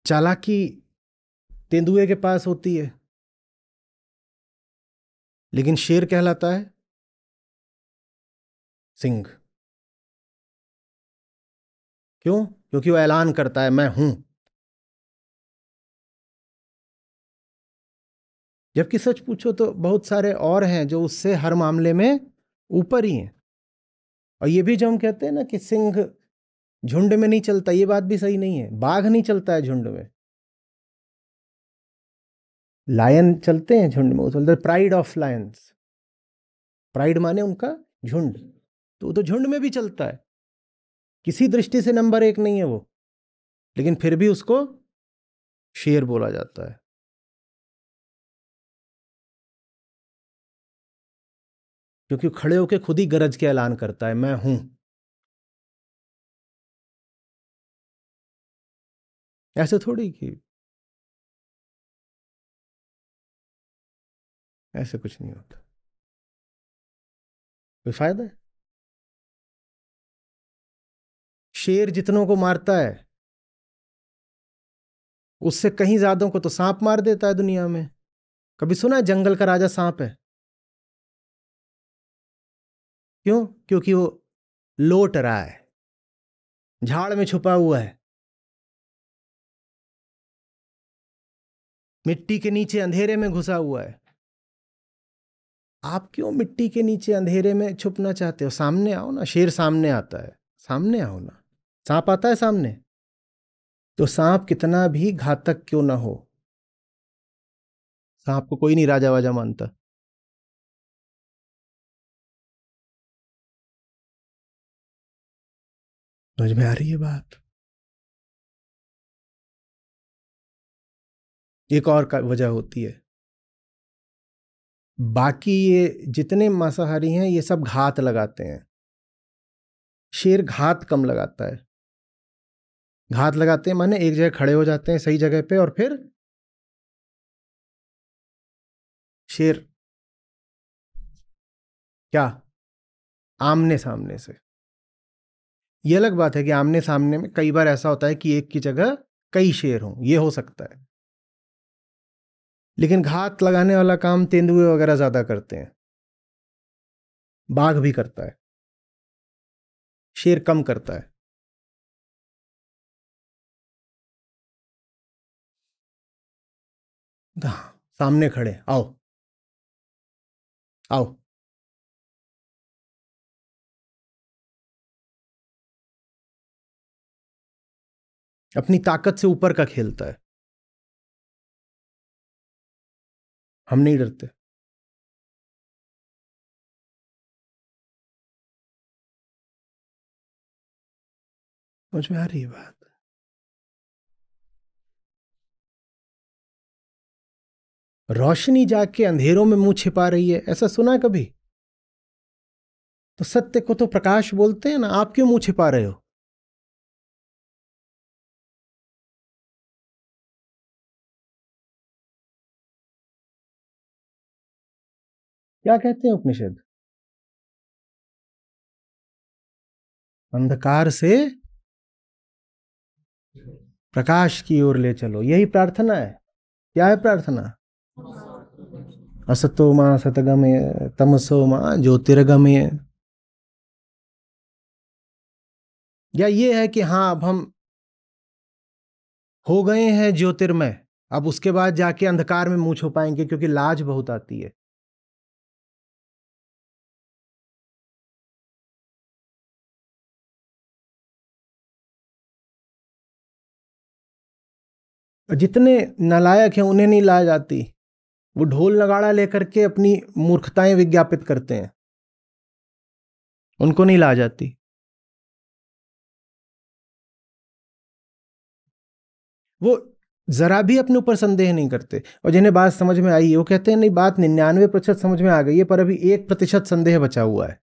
चालाकी तेंदुए के पास होती है, लेकिन शेर कहलाता है सिंह। क्यों? क्योंकि वो ऐलान करता है मैं हूं। जबकि सच पूछो तो बहुत सारे और हैं जो उससे हर मामले में ऊपर ही हैं। और ये भी जो हम कहते हैं ना कि सिंह झुंड में नहीं चलता, ये बात भी सही नहीं है। बाघ नहीं चलता है झुंड में, लायन चलते हैं झुंड में। वो चलते प्राइड ऑफ लायंस। प्राइड माने उनका झुंड, तो वो तो झुंड में भी चलता है। किसी दृष्टि से नंबर एक नहीं है वो, लेकिन फिर भी उसको शेर बोला जाता है। क्योंकि खड़े होकर खुद ही गरज के ऐलान करता है मैं हूं। ऐसे थोड़ी कि ऐसे कुछ नहीं होता। कोई फायदा है? शेर जितनों को मारता है उससे कहीं ज्यादा को तो सांप मार देता है दुनिया में। कभी सुना है जंगल का राजा सांप है? क्यों? क्योंकि वो लोट रहा है, झाड़ में छुपा हुआ है, मिट्टी के नीचे अंधेरे में घुसा हुआ है। आप क्यों मिट्टी के नीचे अंधेरे में छुपना चाहते हो? सामने आओ ना। शेर सामने आता है, सामने आओ ना। सांप आता है सामने, तो सांप कितना भी घातक क्यों ना हो, सांप को कोई नहीं राजा वाजा मानता। समझ में आ रही है बात? एक और वजह होती है। बाकी ये जितने मांसाहारी हैं ये सब घात लगाते हैं, शेर घात कम लगाता है। घात लगाते हैं माने एक जगह खड़े हो जाते हैं सही जगह पे, और फिर शेर क्या, आमने सामने से। ये अलग बात है कि आमने सामने में कई बार ऐसा होता है कि एक की जगह कई शेर हों, ये हो सकता है। लेकिन घात लगाने वाला काम तेंदुए वगैरह ज्यादा करते हैं, बाघ भी करता है, शेर कम करता है। हाँ, सामने खड़े, आओ आओ। अपनी ताकत से ऊपर का खेलता है। हम नहीं डरते। समझ में आ रही है बात? रोशनी जाके अंधेरों में मुंह छिपा रही है, ऐसा सुना है कभी? तो सत्य को तो प्रकाश बोलते हैं ना। आप क्यों मुंह छिपा रहे हो? क्या कहते हैं उपनिषद? अंधकार से प्रकाश की ओर ले चलो, यही प्रार्थना है। क्या है प्रार्थना? असतो मा सतगमय तमसो मा ज्योतिर्गमय। या ये है कि हाँ अब हम हो गए हैं ज्योतिर्मय, अब उसके बाद जाके अंधकार में मुंह छुपाएंगे क्योंकि लाज बहुत आती है। जितने नालायक हैं उन्हें नहीं ला जाती। वो ढोल नगाड़ा लेकर के अपनी मूर्खताएं विज्ञापित करते हैं, उनको नहीं ला जाती। वो जरा भी अपने ऊपर संदेह नहीं करते, और जिन्हें बात समझ में आई वो कहते हैं नहीं, बात 99% समझ में आ गई है, पर अभी 1% संदेह बचा हुआ है।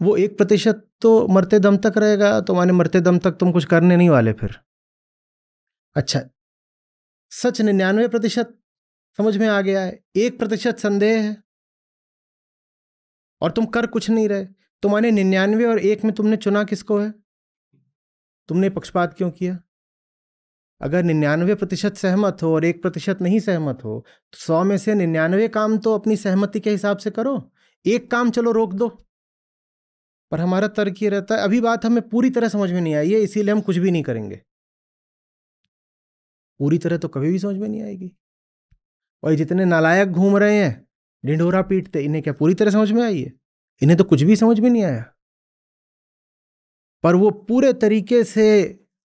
वो 1% तो मरते दम तक रहेगा, तो माने मरते दम तक तुम कुछ करने नहीं वाले फिर। अच्छा, सच 99% समझ में आ गया है, 1% संदेह है और तुम कर कुछ नहीं रहे, तो माने 99 और 1 में तुमने चुना किसको है? तुमने पक्षपात क्यों किया? अगर 99% सहमत हो और 1% नहीं सहमत हो, तो 100 में से 99 काम तो अपनी सहमति के हिसाब से करो, एक काम चलो रोक दो। पर हमारा तर्क ये रहता है, अभी बात हमें पूरी तरह समझ में नहीं आई है, इसीलिए हम कुछ भी नहीं करेंगे। पूरी तरह तो कभी भी समझ में नहीं आएगी। और ये जितने नालायक घूम रहे हैं ढिंढोरा पीटते, इन्हें क्या पूरी तरह समझ में आई है? इन्हें तो कुछ भी समझ में नहीं आया, पर वो पूरे तरीके से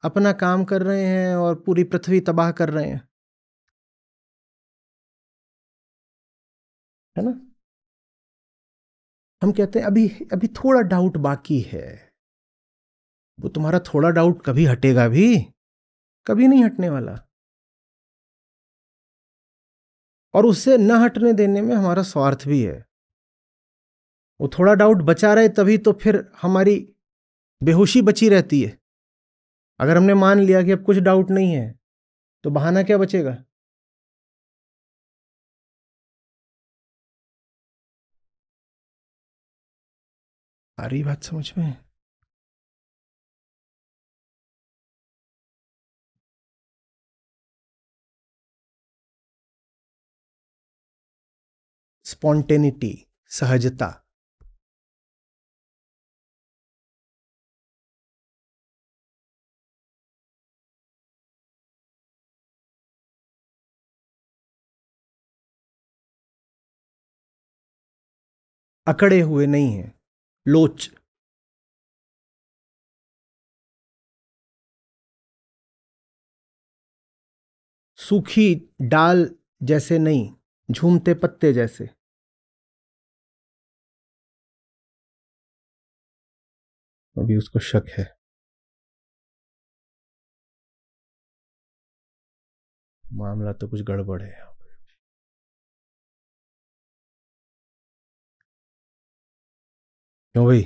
अपना काम कर रहे हैं और पूरी पृथ्वी तबाह कर रहे हैं, है ना? हम कहते हैं अभी अभी थोड़ा डाउट बाकी है। वो तुम्हारा थोड़ा डाउट कभी हटेगा भी? कभी नहीं हटने वाला। और उससे न हटने देने में हमारा स्वार्थ भी है। वो थोड़ा डाउट बचा रहे तभी तो फिर हमारी बेहोशी बची रहती है। अगर हमने मान लिया कि अब कुछ डाउट नहीं है, तो बहाना क्या बचेगा? आ रही बात समझ में? स्पॉन्टेनिटी, सहजता। अकड़े हुए नहीं है, लोच। सूखी डाल जैसे नहीं, झूमते पत्ते जैसे। अभी उसको शक है। मामला तो कुछ गड़बड़ है। क्यों भाई?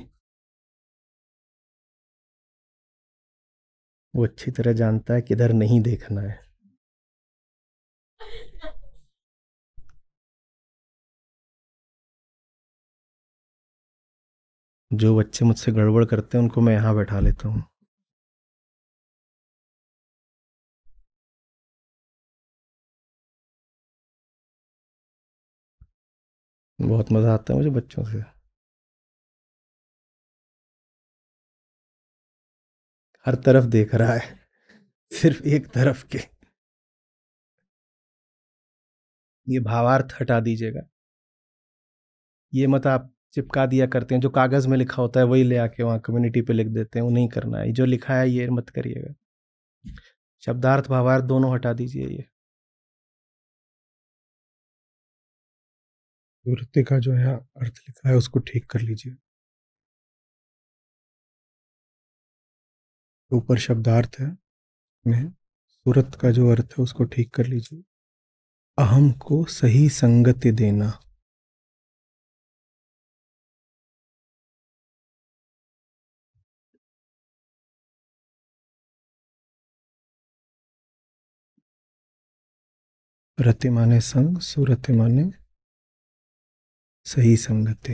वो अच्छी तरह जानता है किधर नहीं देखना है। जो बच्चे मुझसे गड़बड़ करते हैं उनको मैं यहाँ बैठा लेता हूँ। बहुत मजा आता है मुझे बच्चों से। हर तरफ देख रहा है, सिर्फ एक तरफ के। ये भावार्थ हटा दीजिएगा। ये मत आप चिपका दिया करते हैं, जो कागज में लिखा होता है वही ले आके वहाँ कम्युनिटी पे लिख देते हैं, वो नहीं करना है। जो लिखा है ये मत करिएगा। शब्दार्थ भावार्थ दोनों हटा दीजिए। ये वृत्ति का जो है अर्थ लिखा है उसको ठीक कर लीजिए। ऊपर शब्दार्थ है में सूरत का जो अर्थ है उसको ठीक कर लीजिए। अहम को सही संगति देना। रति माने संग, सुरति माने सही संगति।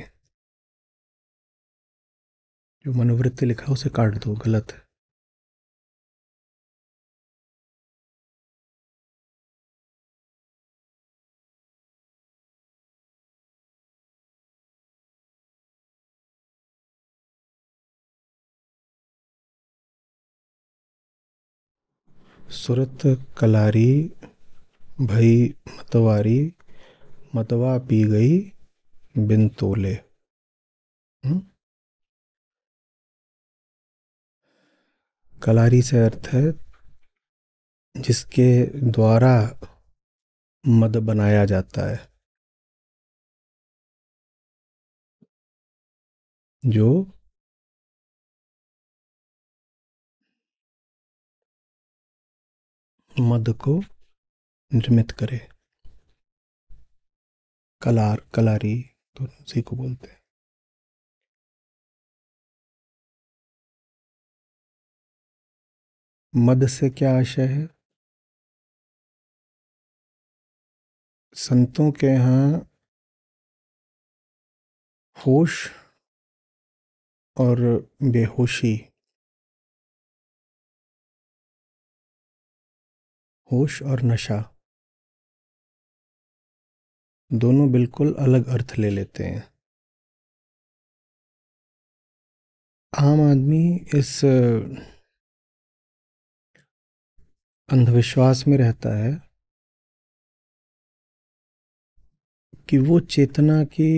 जो मनोवृत्ति लिखा है उसे काट दो, गलत है। सुरत कलारी भई मतवारी, मतवा पी गई बिन तोले। हम्म? कलारी से अर्थ है जिसके द्वारा मद बनाया जाता है, जो मद को निर्मित करे। कलार, कलारी तो उसी को बोलते हैं। मद से क्या आशय है? संतों के यहाँ होश और बेहोशी होश और नशा दोनों बिल्कुल अलग अर्थ ले लेते हैं। आम आदमी इस अंधविश्वास में रहता है कि वो चेतना की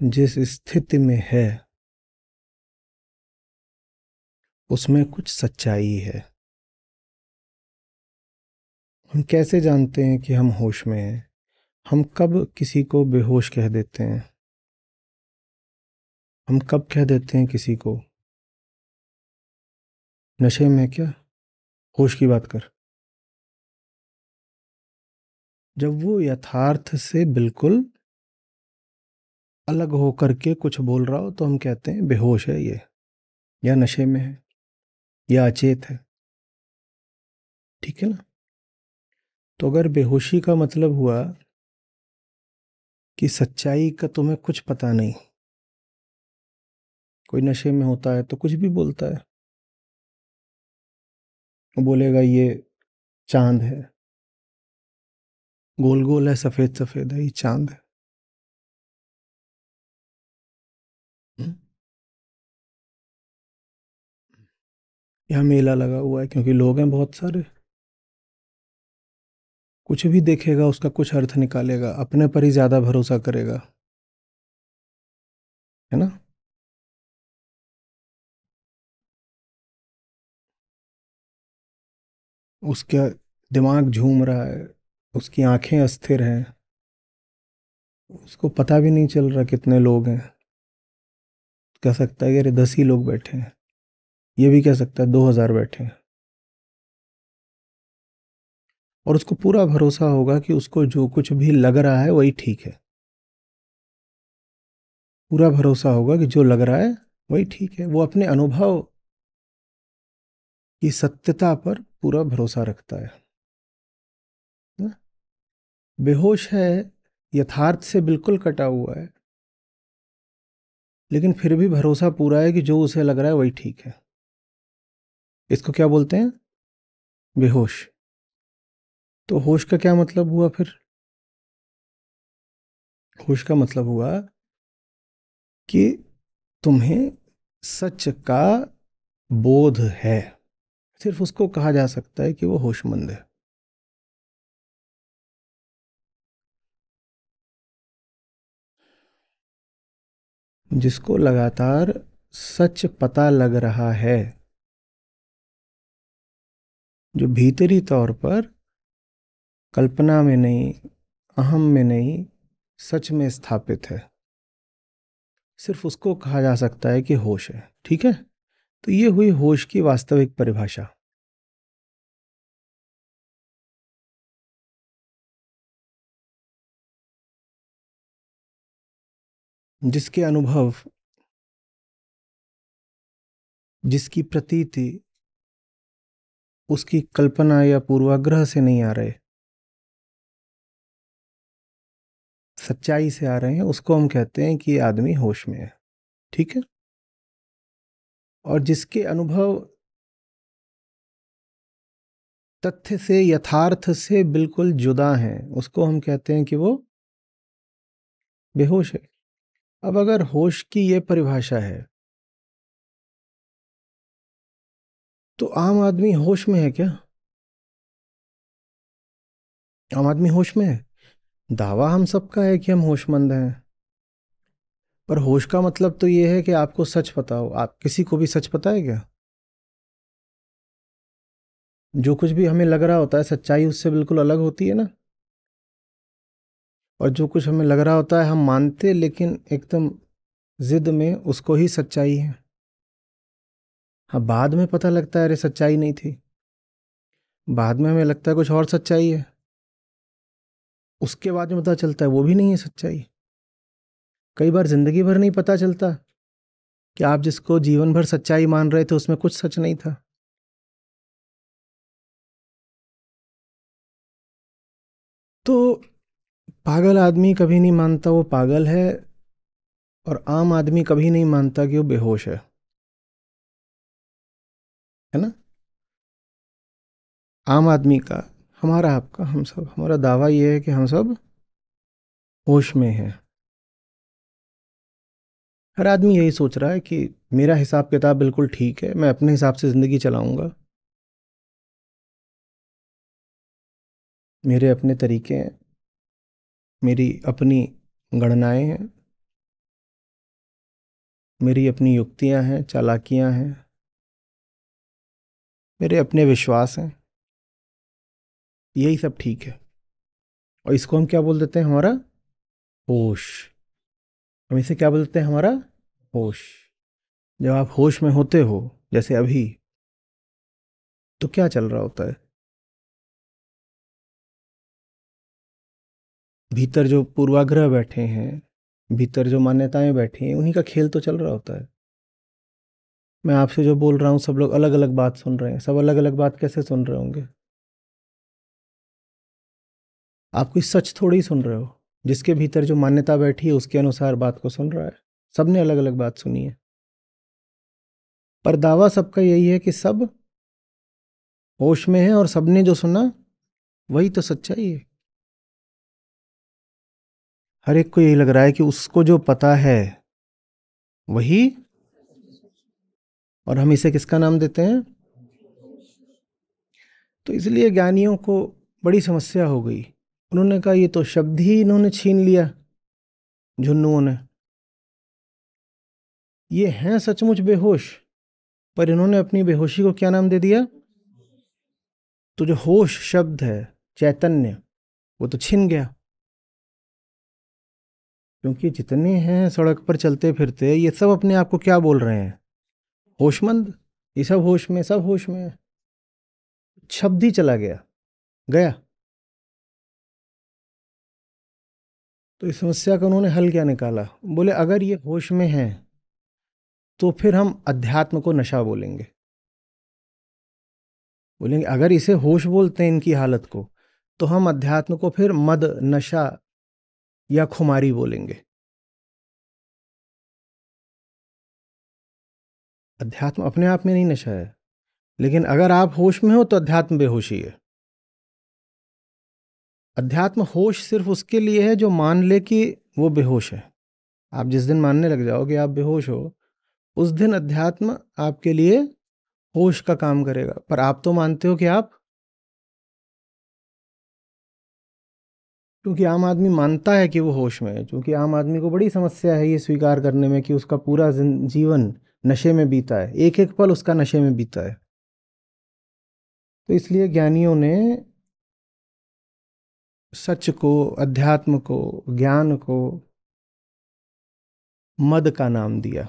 जिस स्थिति में है उसमें कुछ सच्चाई है। हम कैसे जानते हैं कि हम होश में हैं? हम कब किसी को बेहोश कह देते हैं? हम कब कह देते हैं किसी को नशे में? क्या होश की बात कर? जब वो यथार्थ से बिल्कुल अलग होकर के कुछ बोल रहा हो तो हम कहते हैं बेहोश है ये, या नशे में है, या अचेत है। ठीक है ना? तो अगर बेहोशी का मतलब हुआ कि सच्चाई का तुम्हें कुछ पता नहीं, कोई नशे में होता है तो कुछ भी बोलता है। वो बोलेगा ये चांद है, गोल गोल है, सफेद सफेद है, ये चांद है। हम्म? यहाँ मेला लगा हुआ है क्योंकि लोग हैं बहुत सारे। कुछ भी देखेगा उसका कुछ अर्थ निकालेगा, अपने पर ही ज्यादा भरोसा करेगा, है ना? उसका दिमाग झूम रहा है, उसकी आंखें अस्थिर हैं, उसको पता भी नहीं चल रहा कितने लोग हैं। कह सकता है कि अरे 10 ही लोग बैठे हैं, ये भी कह सकता है 2000 बैठे हैं। और उसको पूरा भरोसा होगा कि उसको जो कुछ भी लग रहा है वही ठीक है। पूरा भरोसा होगा कि जो लग रहा है वही ठीक है। वो अपने अनुभव की सत्यता पर पूरा भरोसा रखता है ना? बेहोश है, यथार्थ से बिल्कुल कटा हुआ है, लेकिन फिर भी भरोसा पूरा है कि जो उसे लग रहा है वही ठीक है। इसको क्या बोलते हैं? बेहोश। तो होश का क्या मतलब हुआ फिर? होश का मतलब हुआ कि तुम्हें सच का बोध है। सिर्फ उसको कहा जा सकता है कि वो होशमंद है। जिसको लगातार सच पता लग रहा है, जो भीतरी तौर पर कल्पना में नहीं, अहम में नहीं, सच में स्थापित है, सिर्फ उसको कहा जा सकता है कि होश है। ठीक है? तो ये हुई होश की वास्तविक परिभाषा। जिसके अनुभव, जिसकी प्रतीति उसकी कल्पना या पूर्वाग्रह से नहीं आ रहे, सच्चाई से आ रहे हैं, उसको हम कहते हैं कि ये आदमी होश में है। ठीक है? और जिसके अनुभव तथ्य से, यथार्थ से बिल्कुल जुदा हैं, उसको हम कहते हैं कि वो बेहोश है। अब अगर होश की ये परिभाषा है तो आम आदमी होश में है क्या? आम आदमी होश में है। दावा हम सबका है कि हम होशमंद हैं, पर होश का मतलब तो ये है कि आपको सच पता हो। आप किसी को भी सच पता है क्या? जो कुछ भी हमें लग रहा होता है सच्चाई उससे बिल्कुल अलग होती है ना। और जो कुछ हमें लग रहा होता है हम मानते, लेकिन एकदम जिद में उसको ही सच्चाई है। हाँ, बाद में पता लगता है अरे सच्चाई नहीं थी। बाद में हमें लगता है कुछ और सच्चाई है, उसके बाद में पता चलता है वो भी नहीं है सच्चाई। कई बार जिंदगी भर नहीं पता चलता कि आप जिसको जीवन भर सच्चाई मान रहे थे उसमें कुछ सच नहीं था। तो पागल आदमी कभी नहीं मानता वो पागल है, और आम आदमी कभी नहीं मानता कि वो बेहोश है ना? आम आदमी का, हमारा, आपका, हम सब, हमारा दावा ये है कि हम सब होश में हैं। हर आदमी यही सोच रहा है कि मेरा हिसाब किताब बिल्कुल ठीक है, मैं अपने हिसाब से ज़िंदगी चलाऊंगा, मेरे अपने तरीके हैं, मेरी अपनी गणनाएं हैं, मेरी अपनी युक्तियां हैं, चालाकियां हैं, मेरे अपने विश्वास हैं, यही सब ठीक है। और इसको हम क्या बोल देते हैं? हमारा होश। हम इसे क्या बोलते हैं? हमारा होश। जब आप होश में होते हो, जैसे अभी, तो क्या चल रहा होता है? भीतर जो पूर्वाग्रह बैठे हैं, भीतर जो मान्यताएं बैठी हैं, उन्हीं का खेल तो चल रहा होता है। मैं आपसे जो बोल रहा हूँ, सब लोग अलग अलग बात सुन रहे हैं। सब अलग अलग बात कैसे सुन रहे होंगे? आप कोई सच थोड़ी सुन रहे हो। जिसके भीतर जो मान्यता बैठी है, उसके अनुसार बात को सुन रहा है। सबने अलग अलग बात सुनी है, पर दावा सबका यही है कि सब होश में है, और सबने जो सुना वही तो सच्चाई है। हर एक को यही लग रहा है कि उसको जो पता है वही, और हम इसे किसका नाम देते हैं? तो इसलिए ज्ञानियों को बड़ी समस्या हो गई। उन्होंने कहा ये तो शब्द ही इन्होंने छीन लिया, झुन्नुओं ने। ये हैं सचमुच बेहोश, पर इन्होंने अपनी बेहोशी को क्या नाम दे दिया? तो जो होश शब्द है, चैतन्य, वो तो छिन गया। क्योंकि जितने हैं सड़क पर चलते फिरते, ये सब अपने आप को क्या बोल रहे हैं? होशमंद। ये सब होश में, सब होश में है। शब्द ही चला गया, गया। तो इस समस्या का उन्होंने हल क्या निकाला? बोले अगर ये होश में है, तो फिर हम अध्यात्म को नशा बोलेंगे। बोलेंगे अगर इसे होश बोलते हैं इनकी हालत को, तो हम अध्यात्म को फिर मद, नशा या खुमारी बोलेंगे। अध्यात्म अपने आप में नहीं नशा है, लेकिन अगर आप होश में हो तो अध्यात्म बेहोशी है। अध्यात्म होश सिर्फ उसके लिए है जो मान ले कि वो बेहोश है। आप जिस दिन मानने लग जाओगे आप बेहोश हो, उस दिन अध्यात्म आपके लिए होश का काम करेगा। पर आप तो मानते हो कि आप, क्योंकि आम आदमी मानता है कि वो होश में है, क्योंकि आम आदमी को बड़ी समस्या है ये स्वीकार करने में कि उसका पूरा जीवन नशे में बीता है, एक एक पल उसका नशे में बीता है। तो इसलिए ज्ञानियों ने सच को, अध्यात्म को, ज्ञान को मद का नाम दिया।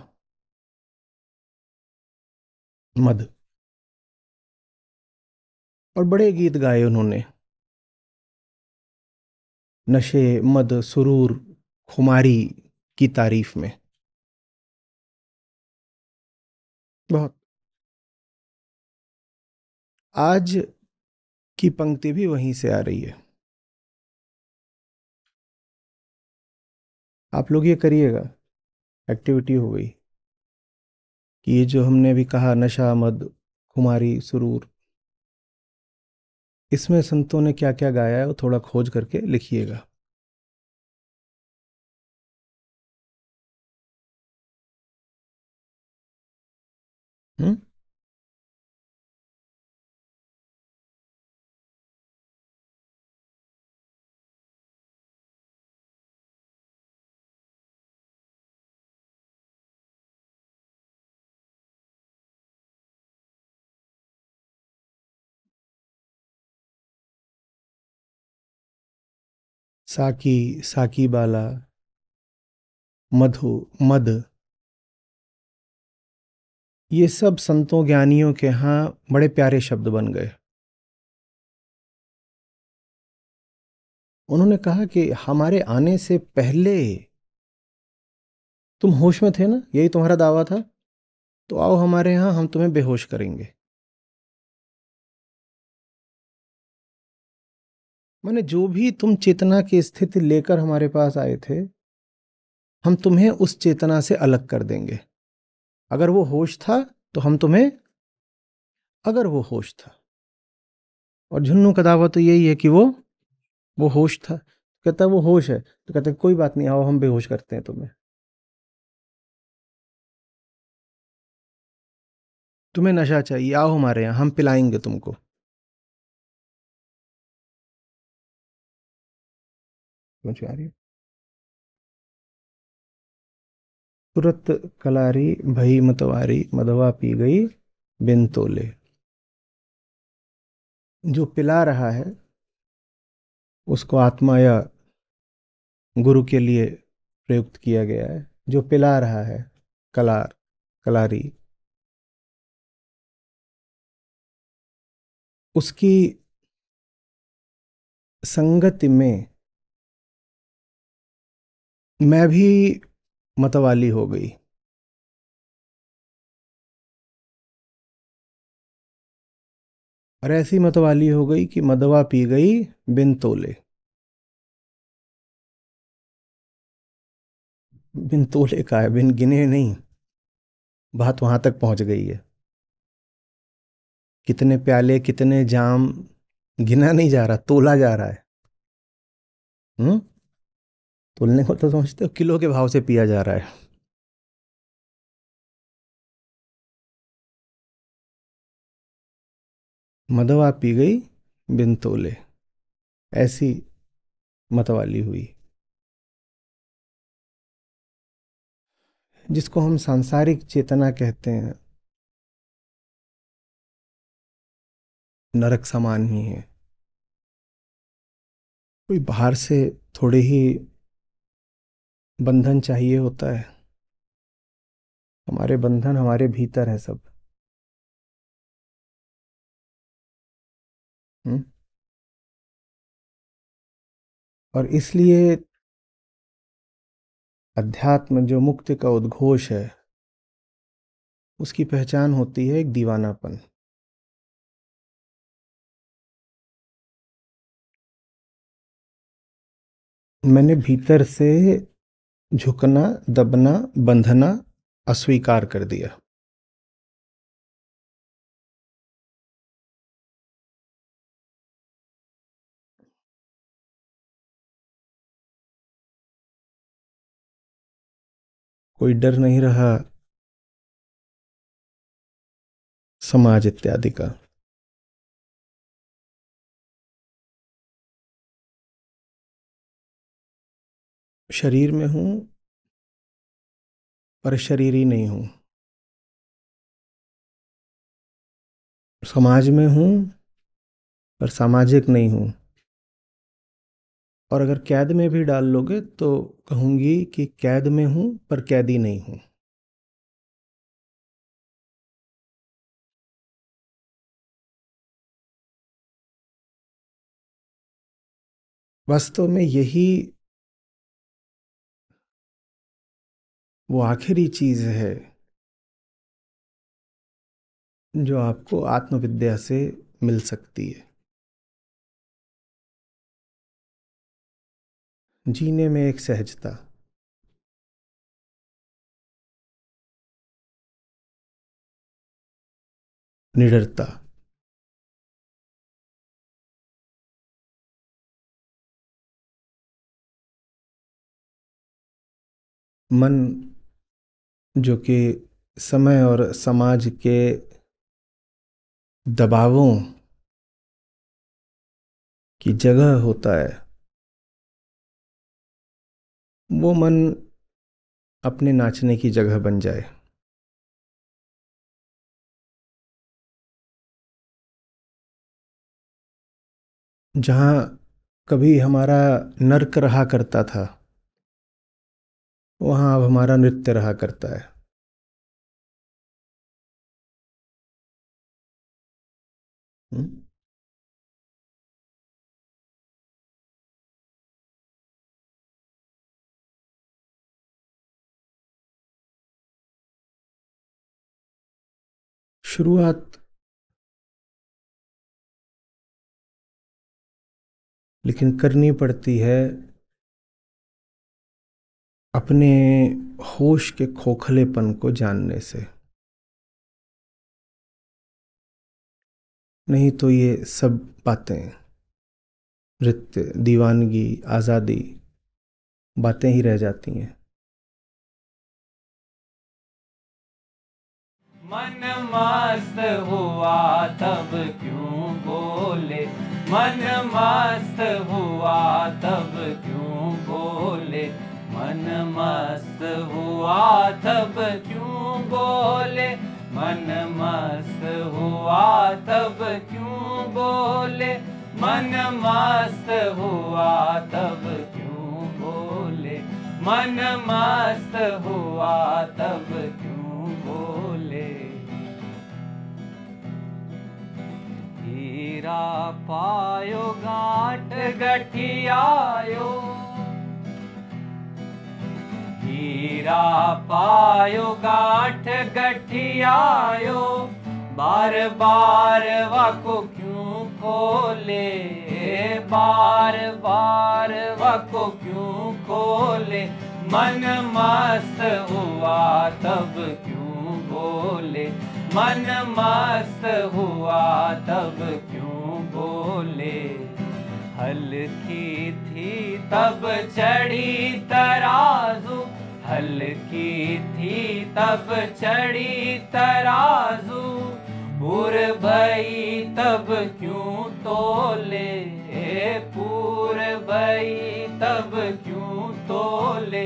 मद। और बड़े गीत गाए उन्होंने, नशे, मद, सुरूर, खुमारी की तारीफ में। बहुत। आज की पंक्ति भी वहीं से आ रही है। आप लोग ये करिएगा, एक्टिविटी हो गई कि ये जो हमने अभी कहा, नशा, मद, खुमारी, सुरूर, इसमें संतों ने क्या क्या गाया है वो थोड़ा खोज करके लिखिएगा। हम्म। साकी, साकी बाला, मधु, मद, ये सब संतों ज्ञानियों के यहाँ बड़े प्यारे शब्द बन गए। उन्होंने कहा कि हमारे आने से पहले तुम होश में थे ना, यही तुम्हारा दावा था, तो आओ हमारे यहाँ, हम तुम्हें बेहोश करेंगे। माने जो भी तुम चेतना की स्थिति लेकर हमारे पास आए थे, हम तुम्हें उस चेतना से अलग कर देंगे। अगर वो होश था तो हम तुम्हें, अगर वो होश था, और झुन्नू का दावा तो यही है कि वो होश था। कहता है वो होश है, तो कहते हैं कोई बात नहीं, आओ हम बेहोश करते हैं तुम्हें। तुम्हें नशा चाहिए, आओ हमारे यहाँ, हम पिलाएंगे तुमको। समझ में आ रही है? तुरत कलारी भई मतवारी, मदवा पी गई बिन तोले। जो पिला रहा है उसको आत्मा या गुरु के लिए प्रयुक्त किया गया है। जो पिला रहा है, कलार, कलारी, उसकी संगति में मैं भी मतवाली हो गई। और ऐसी मतवाली हो गई कि मदवा पी गई बिन तोले। बिन तोले का है, बिन गिने नहीं। बात वहां तक पहुंच गई है। कितने प्याले, कितने जाम, गिना नहीं जा रहा, तोला जा रहा है। हम्म। तोलने को तो समझते हो, किलो के भाव से पिया जा रहा है। मदवा पी गई बिन तोले, ऐसी मतवाली हुई। जिसको हम सांसारिक चेतना कहते हैं, नरक समान ही है। कोई बाहर से थोड़े ही बंधन चाहिए होता है। हमारे बंधन हमारे भीतर है सब। हम्म? और इसलिए अध्यात्म जो मुक्ति का उद्घोष है, उसकी पहचान होती है एक दीवानापन। मैंने भीतर से झुकना, दबना, बंधना अस्वीकार कर दिया। कोई डर नहीं रहा समाज इत्यादि का। शरीर में हूं पर शरीरी नहीं हूं। समाज में हूं पर सामाजिक नहीं हूं। और अगर कैद में भी डाल लोगे तो कहूंगी कि कैद में हूं पर कैदी नहीं हूं। वास्तव में यही वो आखिरी चीज है जो आपको आत्मविद्या से मिल सकती है। जीने में एक सहजता, निडरता। मन जो कि समय और समाज के दबावों की जगह होता है, वो मन अपने नाचने की जगह बन जाए। जहाँ कभी हमारा नर्क रहा करता था, वहाँ अब हमारा नृत्य रहा करता है। हम्म? शुरुआत लेकिन करनी पड़ती है अपने होश के खोखलेपन को जानने से। नहीं तो ये सब बातें, नृत्य, दीवानगी, आज़ादी, बातें ही रह जाती हैं। मन मस्त हुआ तब क्यों बोले, मन मस्त हुआ तब क्यों बोले, मन मस्त हुआ तब क्यों बोले, मन मस्त हुआ तब क्यों बोले, मन मस्त हुआ तब क्यों बोले, मन मस्त हुआ तब क्यों बोले। हीरा पायो गांठ गठियायो, हीरा पायो गांठ गठियायो, बार बार वाको क्यों खोले, बार बार वाको क्यों खोले, मन मस्त हुआ तब क्यों बोले, मन मस्त हुआ तब क्यों बोले। हल्की थी तब चढ़ी तराजू, हल्की थी तब चढ़ी तराजू, पूर भई तब क्यों तोले, पूर भई तब क्यों तोले,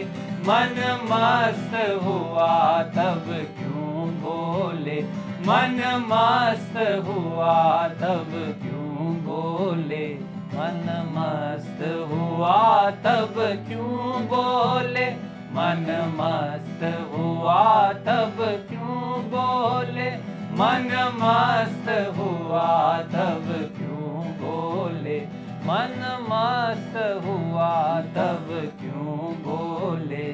मन मस्त हुआ तब क्यों बोले, मन मस्त हुआ तब क्यों बोले, मन मस्त हुआ तब क्यों बोले, मन मस्त हुआ तब क्यों बोले, मन मस्त हुआ तब क्यों बोले, मन मस्त हुआ तब क्यों बोले।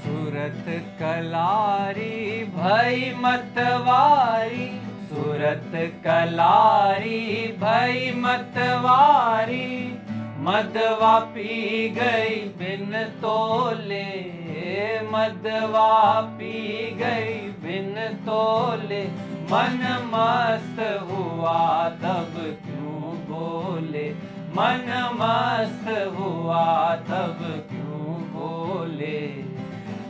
सूरत कलारी भई मतवारी, सूरत कलारी भई मतवारी, मदवा पी गई बिन तोले, मदवा पी गई बिन तोले, मन मस्त हुआ तब क्यों बोले, मन मस्त हुआ तब क्यों बोले।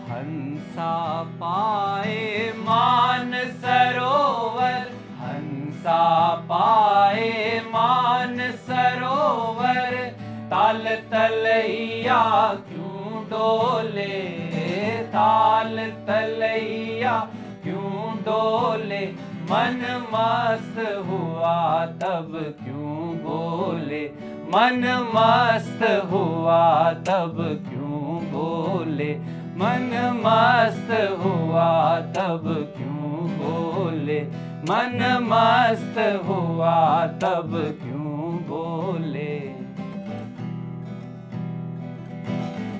हंसा पाए मान सरोवर, हंसा पाए मान सरोवर, ताल तलैया क्यों डोले, ताल तलैया क्यों डोले, मन मस्त हुआ तब क्यों बोले, मन मस्त हुआ तब क्यों बोले, मन मस्त हुआ तब क्यों बोले, मन मस्त हुआ तब क्यों बोले।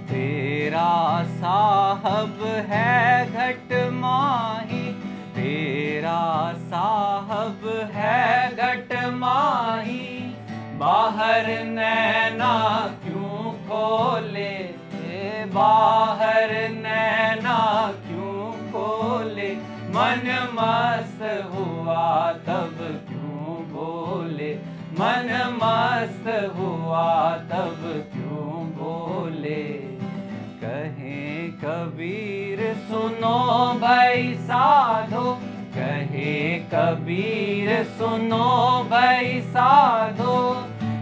तेरा साहब है घट माही, तेरा साहब है घट माही, बाहर नैना क्यों खोले, बाहर नैना क्यों खोले, मन मस्त हुआ तब क्यों बोले, मन मस्त हुआ तब क्यों बोले। कहे कबीर सुनो भाई साधो, कहे कबीर सुनो भाई साधो,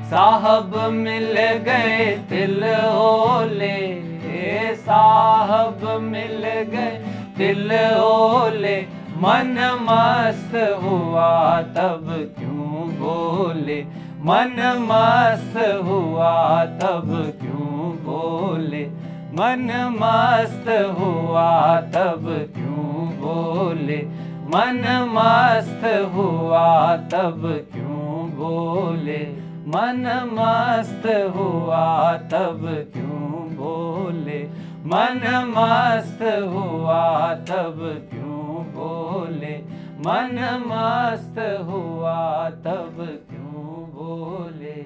साहब मिल गए दिल ओले, साहब मिल गए दिल ओले, मन मस्त हुआ तब क्यों बोले, मन मस्त हुआ तब क्यों बोले, मन मस्त हुआ तब क्यों बोले, मन मस्त हुआ तब क्यों बोले, मन मस्त हुआ तब क्यों बोले, मन मस्त हुआ तब क्यों बोले, मन मस्त हुआ तब क्यों बोले।